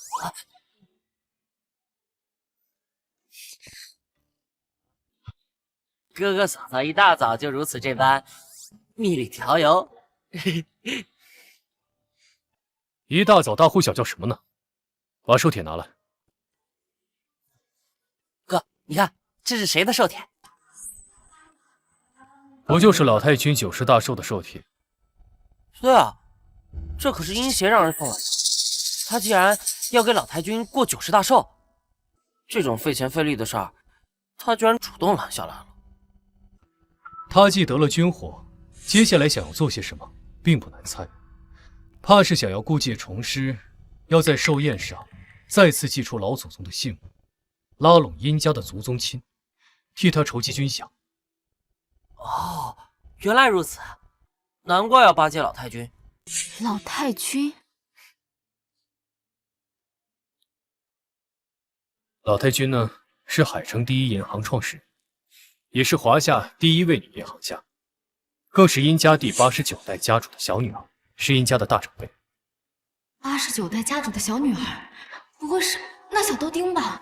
哥哥嫂嫂一大早就如此这般蜜里调油。一大早大呼小叫什么呢？把手帖拿来。哥，你看这是谁的寿帖？不就是老太君90大寿的寿帖，对啊，这可是阴邪让人送来的。他既然要给老太君过90大寿，这种费钱费力的事儿，他居然主动揽下来了。他既得了军火，接下来想要做些什么，并不难猜。怕是想要故技重施，要在寿宴上再次祭出老祖宗的信物，拉拢殷家的族宗亲，替他筹集军饷。哦，原来如此，难怪要巴结老太君。老太君，老太君呢，是海城第一银行创始人，也是华夏第1位女银行家，更是殷家第89代家主的小女儿，是殷家的大长辈。89代家主的小女儿，不会是那小豆丁吧？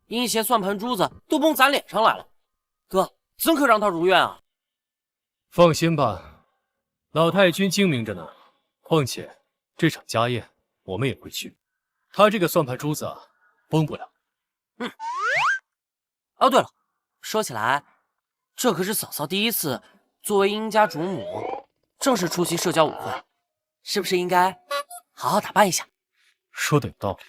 阴邪算盘珠子都崩咱脸上来了，哥，怎可让他如愿啊？放心吧，老太君精明着呢。况且这场家宴我们也会去，他这个算盘珠子啊，崩不了。哦，对了，说起来，这可是嫂嫂第一次作为殷家主母正式出席社交舞会，是不是应该好好打扮一下？说的有道理，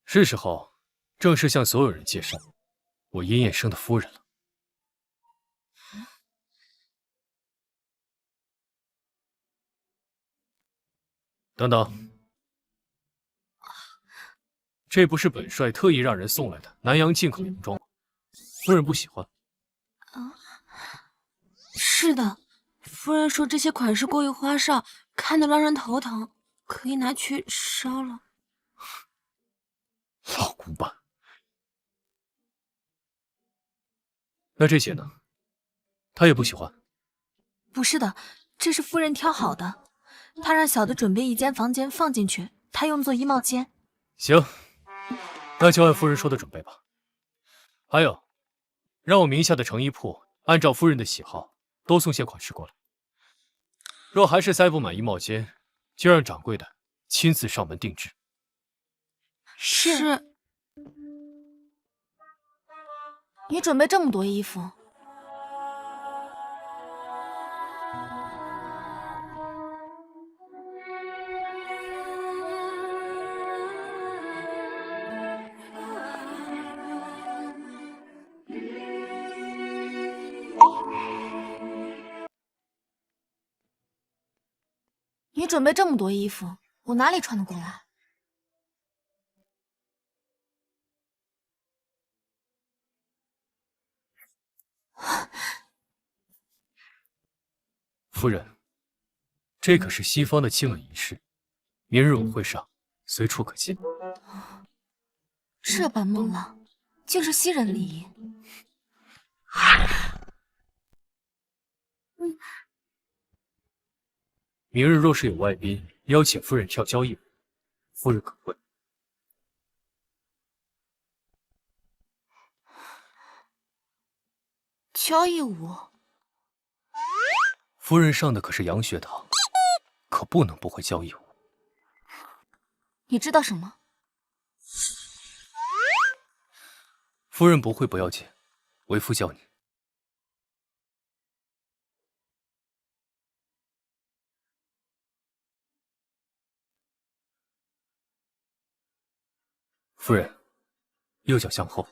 是时候正式向所有人介绍我殷彦生的夫人了。等等，这不是本帅特意让人送来的南洋进口洋装吗？夫人不喜欢？是的，夫人说这些款式过于花哨，看得让人头疼，可以拿去烧了。老古板。那这些呢？他也不喜欢？不是的，这是夫人挑好的，她让小的准备一间房间放进去，她用作衣帽间。行，那就按夫人说的准备吧。还有，让我名下的成衣铺按照夫人的喜好都送些款式过来。若还是塞不满衣帽间，就让掌柜的亲自上门定制。是。你准备这么多衣服，我哪里穿得过来？夫人，这可是西方的亲吻仪式，明日舞会上随处可见。这般孟浪，竟是西人礼仪。明日若是有外宾邀请夫人跳交谊舞，夫人可会？交谊舞？夫人上的可是洋学堂，可不能不会交谊舞。你知道什么？夫人不会不要紧，为夫教你。夫人，右脚向后。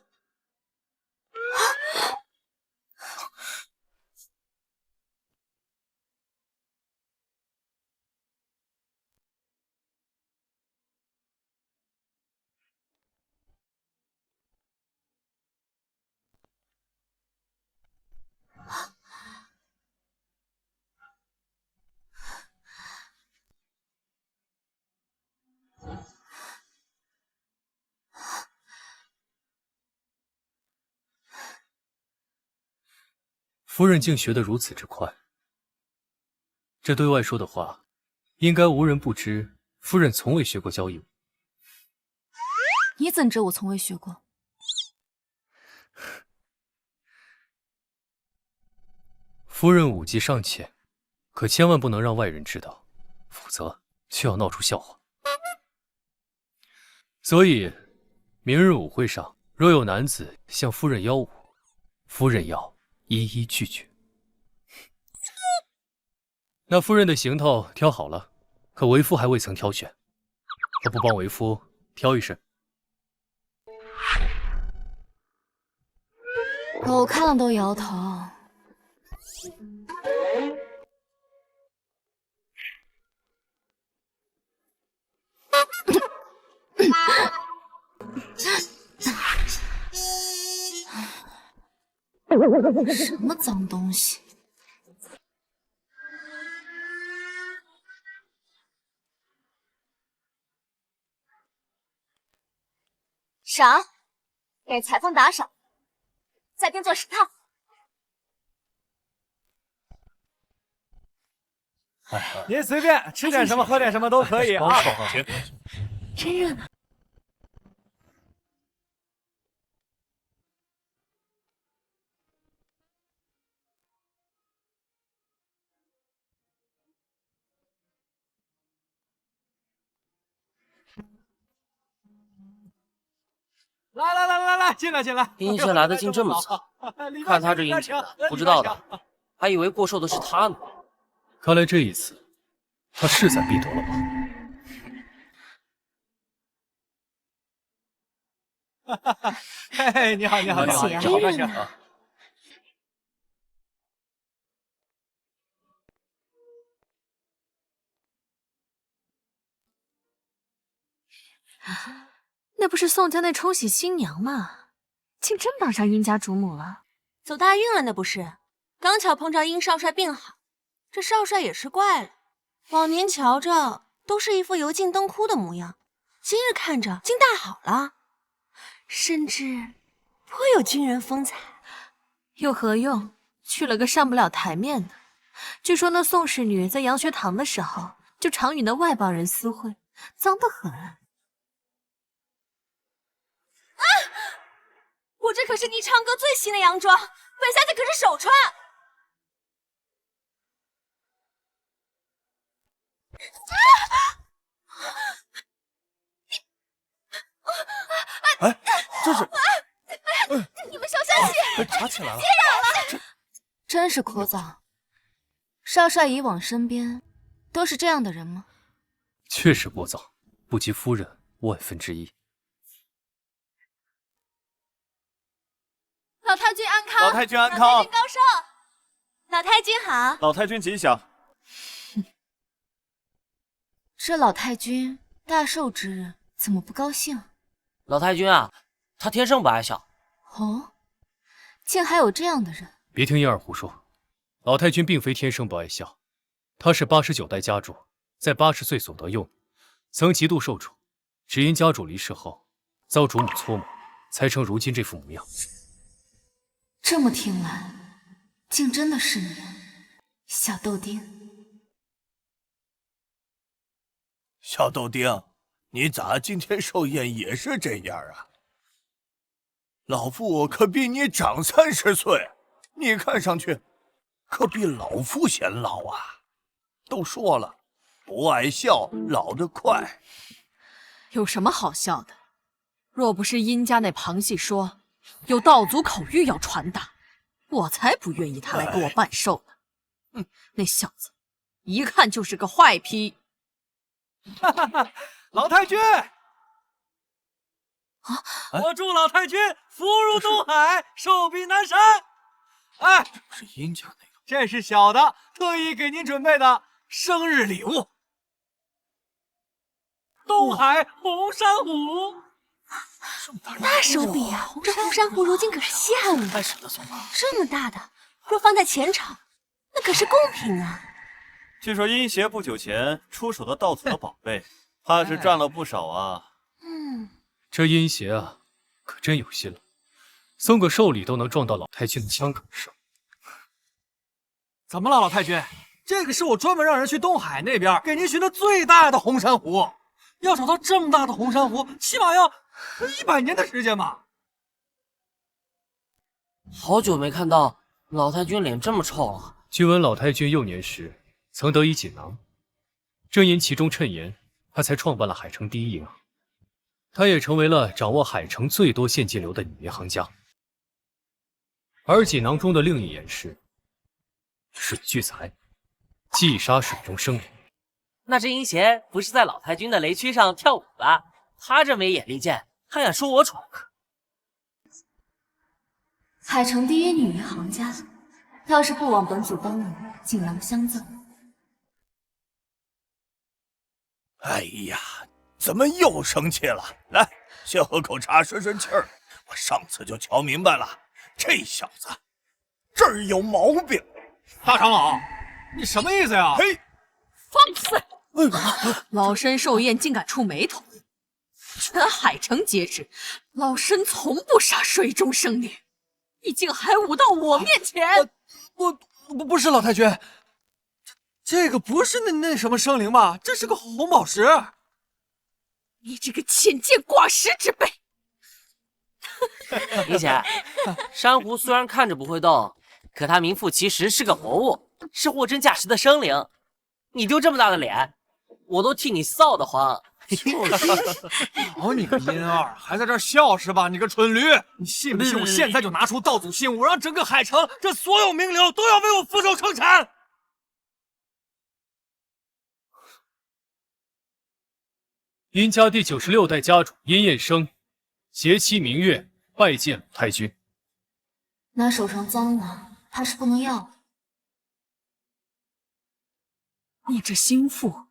夫人竟学得如此之快，这对外说的话，应该无人不知。夫人从未学过交谊舞，你怎知我从未学过？夫人舞技尚浅，可千万不能让外人知道，否则就要闹出笑话。所以，明日舞会上若有男子向夫人邀舞，夫人要一一拒绝。那夫人的行头挑好了，可为夫还未曾挑选，可不帮为夫挑一身？狗看了都摇头。什么脏东西？赏，给裁缝打赏，再定做10套。您随便吃点什么，喝点什么都可以啊。真热闹。来，进来！阴邪来的竟这么早，看他这阴险的，不知道的，还以为过寿的是他呢。看来这一次，他势在必得了吧？嘿，你好，好开心啊！那不是宋家那冲喜新娘吗？竟真傍上殷家主母了，走大运了那不是？刚巧碰着殷少帅病好，这少帅也是怪了，往年瞧着都是一副油尽灯枯的模样，今日看着竟大好了，甚至颇有军人风采。又何用？去了个上不了台面的。据说那宋氏女在洋学堂的时候，就常与那外邦人私会，脏得很。我这可是霓裳阁最新的洋装，本小姐可是首穿。哎，这是……你们小心些！打起来了！真是枯燥。少帅以往身边都是这样的人吗？确实聒噪，不及夫人万分之一。老太君安康！老太君安康！老太君高寿！老太君好！老太君吉祥！这老太君大寿之日怎么不高兴？老太君啊，他天生不爱笑。哦，竟还有这样的人！别听燕儿胡说，老太君并非天生不爱笑，她是89代家主，在80岁所得幼女，曾极度受宠，只因家主离世后遭主母搓磨，才成如今这副模样。这么听来，竟真的是你，小豆丁。小豆丁，你咋今天寿宴也是这样啊？老夫可比你长30岁，你看上去可比老夫显老啊！都说了，不爱笑，老得快。有什么好笑的？若不是殷家那旁系说有道祖口谕要传达，我才不愿意他来给我办寿呢。那小子一看就是个坏坯。老太君，我祝老太君福如东海，寿比南山。哎，是殷家那个，这是小的特意给您准备的生日礼物。东海红珊瑚。大手笔啊！这红珊瑚如今可是稀罕物，太舍得送了。这么大的，若放在前朝，那可是贡品啊！据说殷邪不久前出手的道祖的宝贝，怕是赚了不少啊。这殷邪啊，可真有心了，送个寿礼都能撞到老太君的枪口上。怎么了，老太君？这个是我专门让人去东海那边给您寻的最大的红珊瑚。要找到这么大的红珊瑚，起码要100年的时间吧。好久没看到老太君脸这么臭了。据闻老太君幼年时曾得以锦囊，正因其中谶言，他才创办了海城第一银行。他也成为了掌握海城最多现金流的女银行家。而锦囊中的另一言是水聚财，忌杀水中生灵。那这阴邪不是在老太君的雷区上跳舞吧？他这没眼力见，还敢说我蠢？海城第一女银行家，要是不枉本祖帮你，锦囊相赠。哎呀，怎么又生气了？来，先喝口茶顺顺气儿。我上次就瞧明白了，这小子这儿有毛病。大长老，你什么意思呀？嘿，放肆！老身寿宴竟敢触霉头，全海城皆知，老身从不杀水中生灵，你竟还舞到我面前！不是老太君，这个不是那什么生灵吧？这是个红宝石。你这个浅见寡识之辈！明姐，珊瑚虽然看着不会动，可它名副其实是个活物，是货真价实的生灵。你丢这么大的脸，我都替你臊得慌。好你个阴二，还在这儿笑是吧？你个蠢驴！你信不信我现在就拿出道祖信物，让整个海城这所有名流都要为我俯首称臣？殷家第96代家主殷彦生，携妻明月拜见老太君。拿手上脏了，怕是不能要了。你这心腹，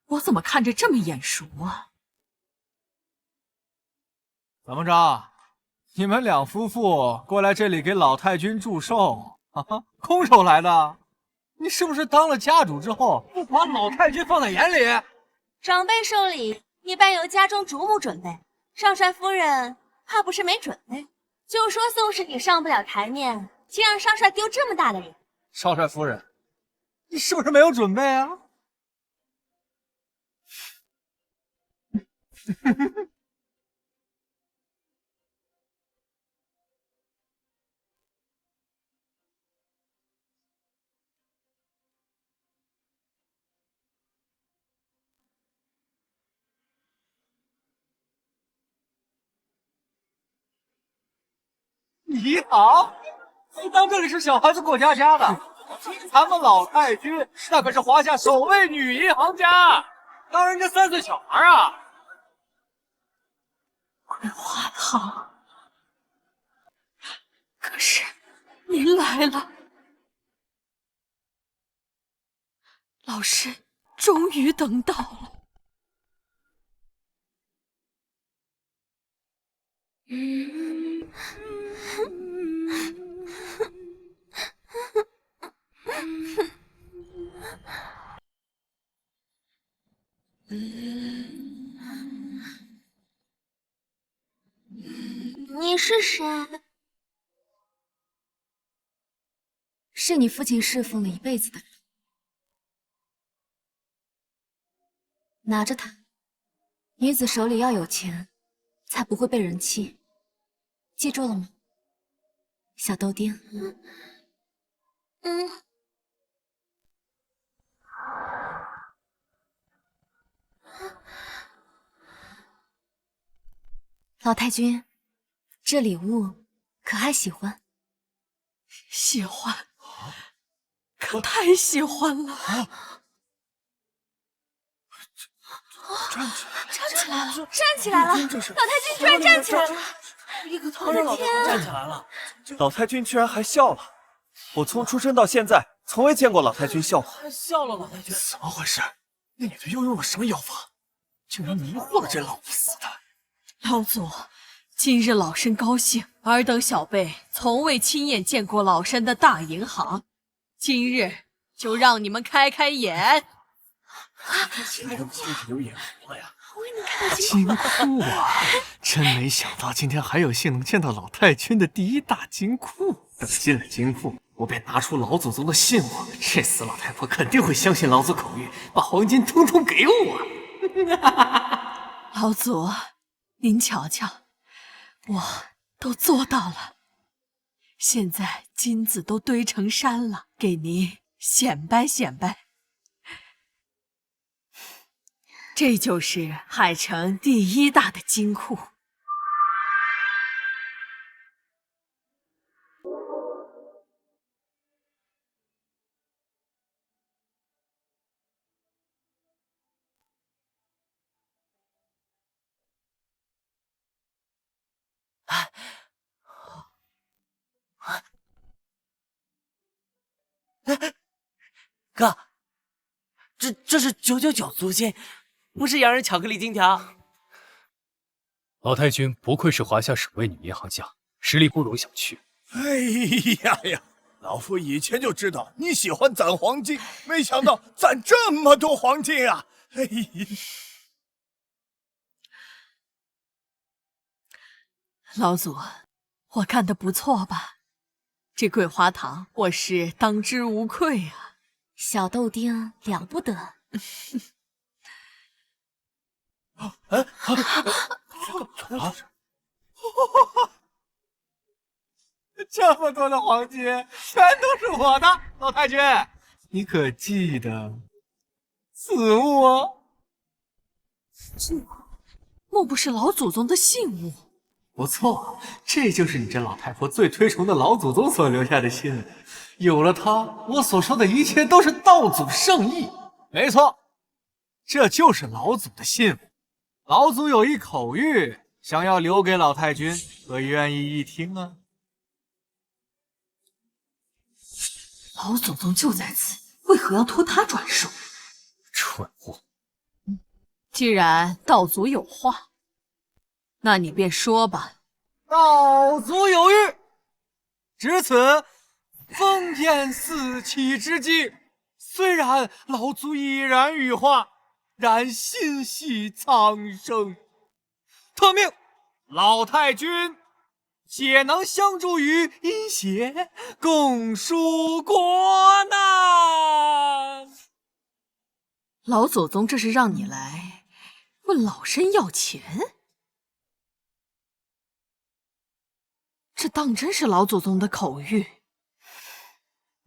我怎么看着这么眼熟啊？怎么着？你们两夫妇过来这里给老太君祝寿啊？空手来的？你是不是当了家主之后不把老太君放在眼里？长辈寿礼一般由家中主母准备，少帅夫人怕不是没准备。就说宋氏你上不了台面，竟让少帅丢这么大的脸。少帅夫人，你是不是没有准备啊？你好，你当这里是小孩子过家家的？咱们老太君那可是华夏首位女银行家，当人家3岁小孩啊！桂花堂，可是您来了，老师终于等到了。你是谁？是你父亲侍奉了一辈子的人，拿着它。女子手里要有钱，才不会被人欺。记住了吗，小豆丁？老太君，这礼物可还喜欢？喜欢，可太喜欢了！站起来了！站起来了！老太君居然站起来了！一个唐让老太君站起来了！老太君居然还笑了！我从出生到现在，从未见过老太君笑过。还笑了，老太君！怎么回事？那女的又用了什么妖法，竟然迷惑了这老不死的？老祖，今日老身高兴，尔等小辈从未亲眼见过老身的大银行，今日就让你们开开眼。有眼福了呀！金库啊，真没想到今天还有幸能见到老太君的第一大金库。等进了金库，我便拿出老祖宗的信物，这死老太婆肯定会相信老祖口谕，把黄金统统给我。老祖，您瞧瞧，我都做到了。现在金子都堆成山了，给您显摆显摆。这就是海城第一大的金库。哥，这是999足金，不是洋人巧克力金条。老太君不愧是华夏省卫女银行家，实力不容小觑。哎呀，老夫以前就知道你喜欢攒黄金，没想到攒这么多黄金啊！哎呀，老祖，我干得不错吧？这桂花糖我是当之无愧啊！小豆丁了不得。这么多的黄金，全都是我的，老太君，你可记得此物哦？这莫不是老祖宗的信物？不错，这就是你这老太婆最推崇的老祖宗所留下的信物。有了它，我所说的一切都是道祖圣意。没错，这就是老祖的信物。老祖有一口谕，想要留给老太君，可愿意一听啊？老祖宗就在此，为何要托他转授？蠢货！既然道祖有话，那你便说吧。道祖有谕，至此封建四起之际，虽然老祖已然羽化，然心系苍生，特命老太君且能相助于阴邪，共纾国难。老祖宗这是让你来问老身要钱？这当真是老祖宗的口谕？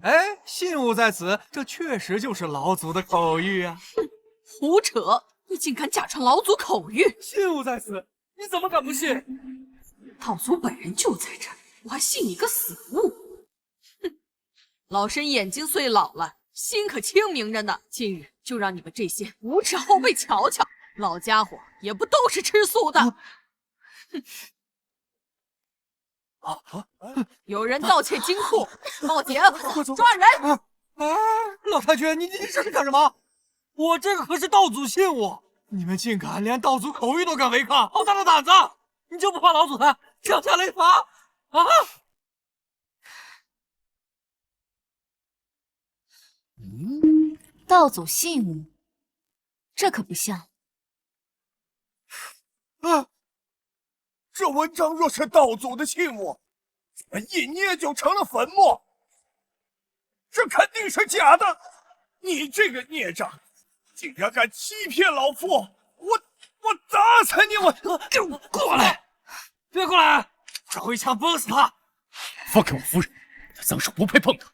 哎，信物在此，这确实就是老祖的口谕啊！胡扯！你竟敢假传老祖口谕？信物在此，你怎么敢不信？道祖本人就在这儿，我还信你个死物！哼，老身眼睛虽老了，心可清明着呢。今日就让你们这些无耻后辈瞧瞧，老家伙也不都是吃素的。有人盗窃金库，报警，抓人！老太君，你这是干什么？我这个可是道祖信物，你们竟敢连道祖口谕都敢违抗，好大的胆子！你就不怕老祖他降下雷罚啊？道祖信物，这可不像。啊！这文章若是道祖的信物，怎么一捏就成了粉末？这肯定是假的！你这个孽障，竟然敢欺骗老夫！我砸死你！我过来，别过来！找一枪崩死他！放开我夫人，她脏手不配碰她。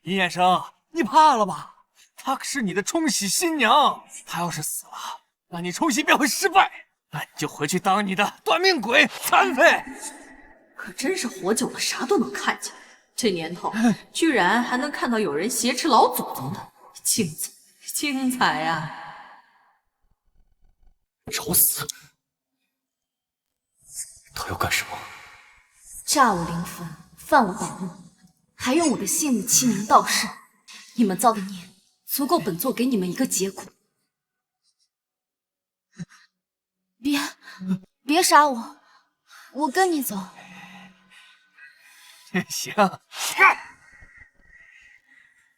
尹衍生，你怕了吧？她可是你的冲喜新娘，她要是死了，那你冲喜便会失败，那你就回去当你的短命鬼、残废。可真是活久了，啥都能看见。这年头，居然还能看到有人挟持老祖宗的，精彩，精彩呀！找死！他要干什么？诈我灵魂，犯我宝物，还用我的信物欺名盗士，你们造的孽足够本座给你们一个结果。别杀我，我跟你走。行，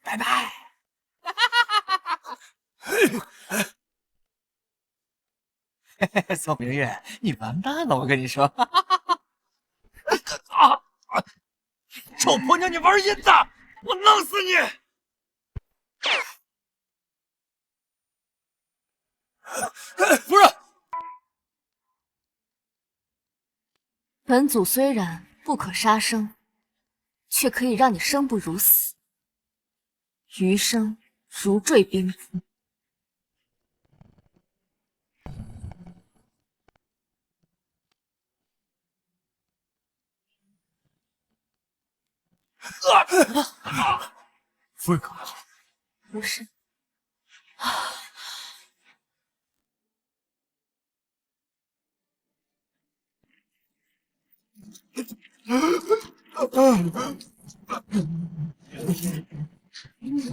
拜拜。宋明月，你完蛋了！我跟你说，臭婆娘，你玩阴的，我弄死你！夫人，本祖虽然不可杀生，却可以让你生不如死，余生如坠冰窟。夫人可好？不是。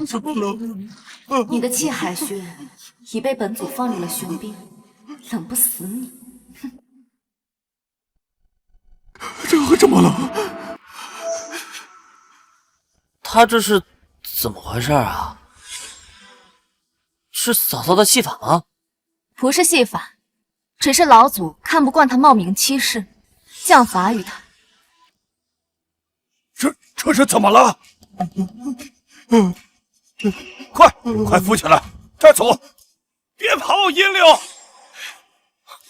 怎么了？你的气海穴已被本祖放入了玄冰，冷不死你。这会这么冷？他这是怎么回事啊？是嫂嫂的戏法吗？不是戏法，只是老祖看不惯他冒名欺世，降罚于他。这是怎么了？快扶起来，带走！别跑，银柳！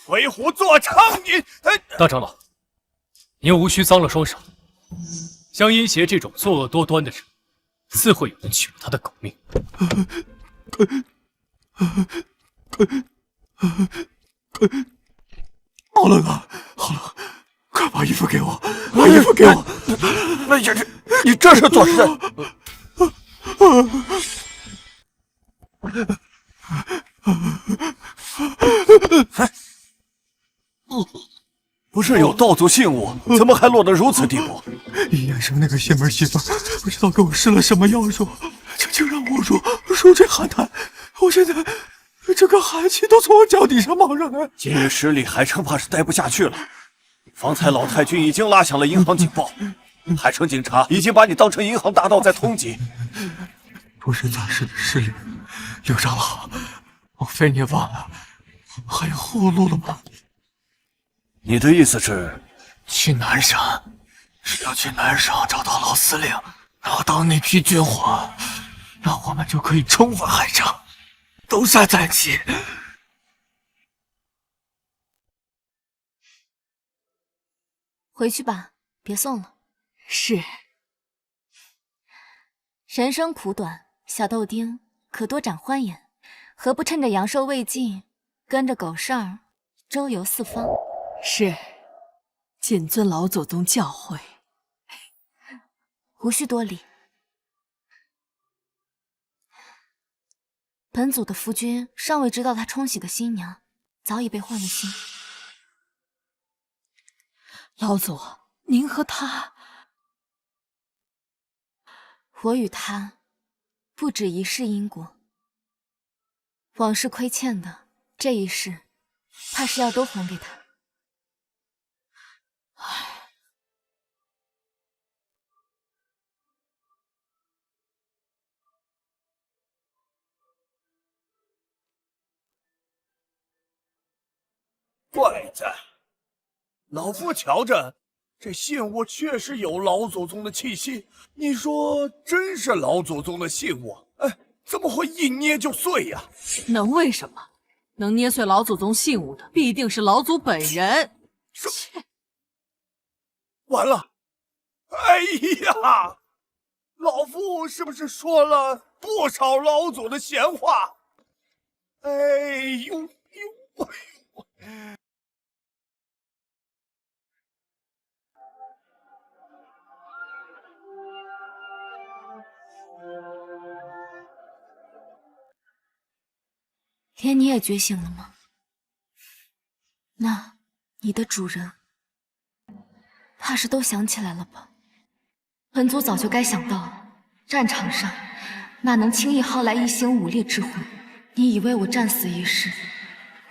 为虎作伥，你！大长老，您无需脏了双手。像阴邪这种作恶多端的人，自会有人取了他的狗命。好冷啊！好冷！快把衣服给我，把衣服给我！你这是做甚？不是有道族信物，怎么还落得如此地步？尹延生那个邪门媳妇，不知道给我施了什么妖术，就让我入这寒潭。我现在这个寒气都从我脚底上冒上来。今日失礼，海城怕是待不下去了。方才老太君已经拉响了银行警报，海城警察已经把你当成银行大盗在通缉。不是暂时的失礼，刘长老，莫非你忘了还有后路了吗？你的意思是，去南省，只要去南省找到老司令，拿到那批军火，那我们就可以重返海城，东山再起。回去吧，别送了。是。人生苦短，小豆丁可多长欢颜，何不趁着阳寿未尽，跟着狗剩儿周游四方？是，谨遵老祖宗教诲。无需多礼。本祖的夫君尚未知道他冲喜的新娘早已被换了心。老祖，您和他，我与他不止一世因果，往事亏欠的，这一世怕是要都还给他。唉，怪哉！老夫瞧着，这信物确实有老祖宗的气息。你说真是老祖宗的信物？哎，怎么会一捏就碎呀？能为什么？能捏碎老祖宗信物的，必定是老祖本人。切！完了！哎呀，老夫是不是说了不少老祖的闲话？哎呦呦！连你也觉醒了吗？那你的主人怕是都想起来了吧？本祖早就该想到，战场上哪能轻易耗来一星武力之魂？你以为我战死一世，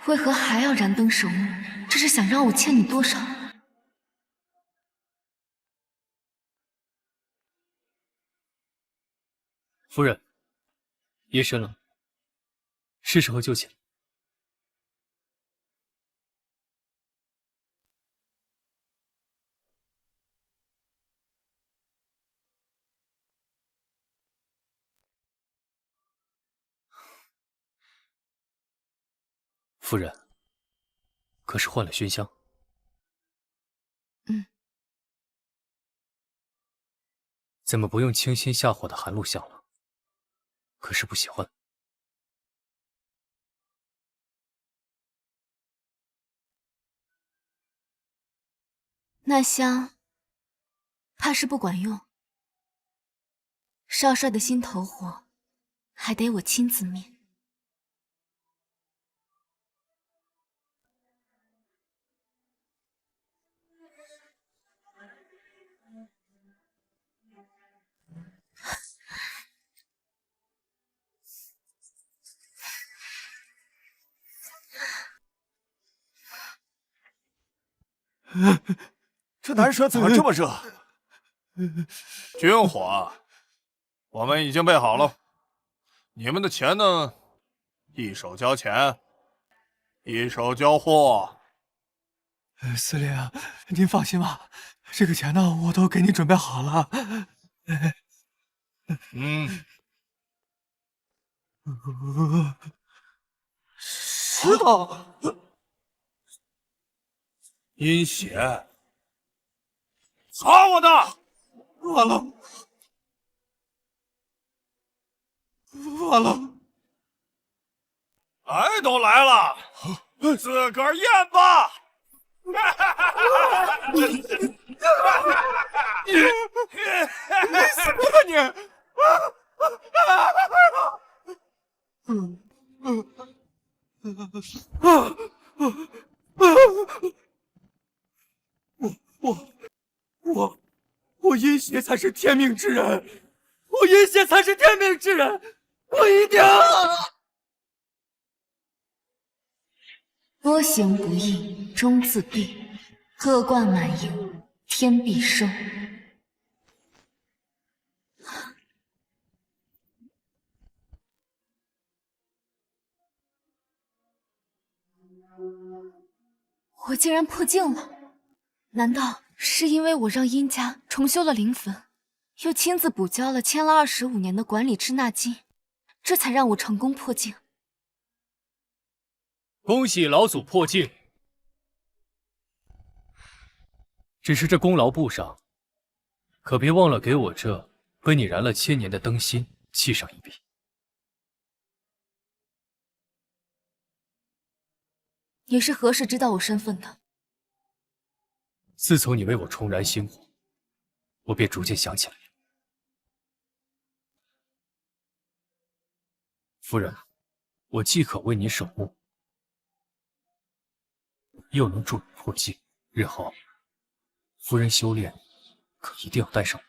为何还要燃灯守墓？这是想让我欠你多少？夫人，夜深了，是时候就寝。夫人，可是换了熏香？嗯。怎么不用清心下火的寒露香了？可是不喜欢？那香怕是不管用。少帅的心头火，还得我亲自灭。这南蛇怎么这么热？军火，我们已经备好了。你们的钱呢？一手交钱，一手交货。司令，您放心吧，这个钱呢，我都给你准备好了。石头，阴血，擦我的！完了，完了！来都来了，自个儿咽吧！你死吧你！我阴邪才是天命之人，我阴邪才是天命之人，我一定！多行不义终自毙，恶贯满盈天必收。我竟然破镜了，难道是因为我让殷家重修了灵坟，又亲自补交了签了25年的管理支那金，这才让我成功破镜？恭喜老祖破镜，只是这功劳簿上，可别忘了给我这跟你燃了1000年的灯芯记上一笔。你是何时知道我身份的？自从你为我重燃星火，我便逐渐想起来了。夫人，我既可为你守墓，又能助你破镜。日后夫人修炼，可一定要带上我。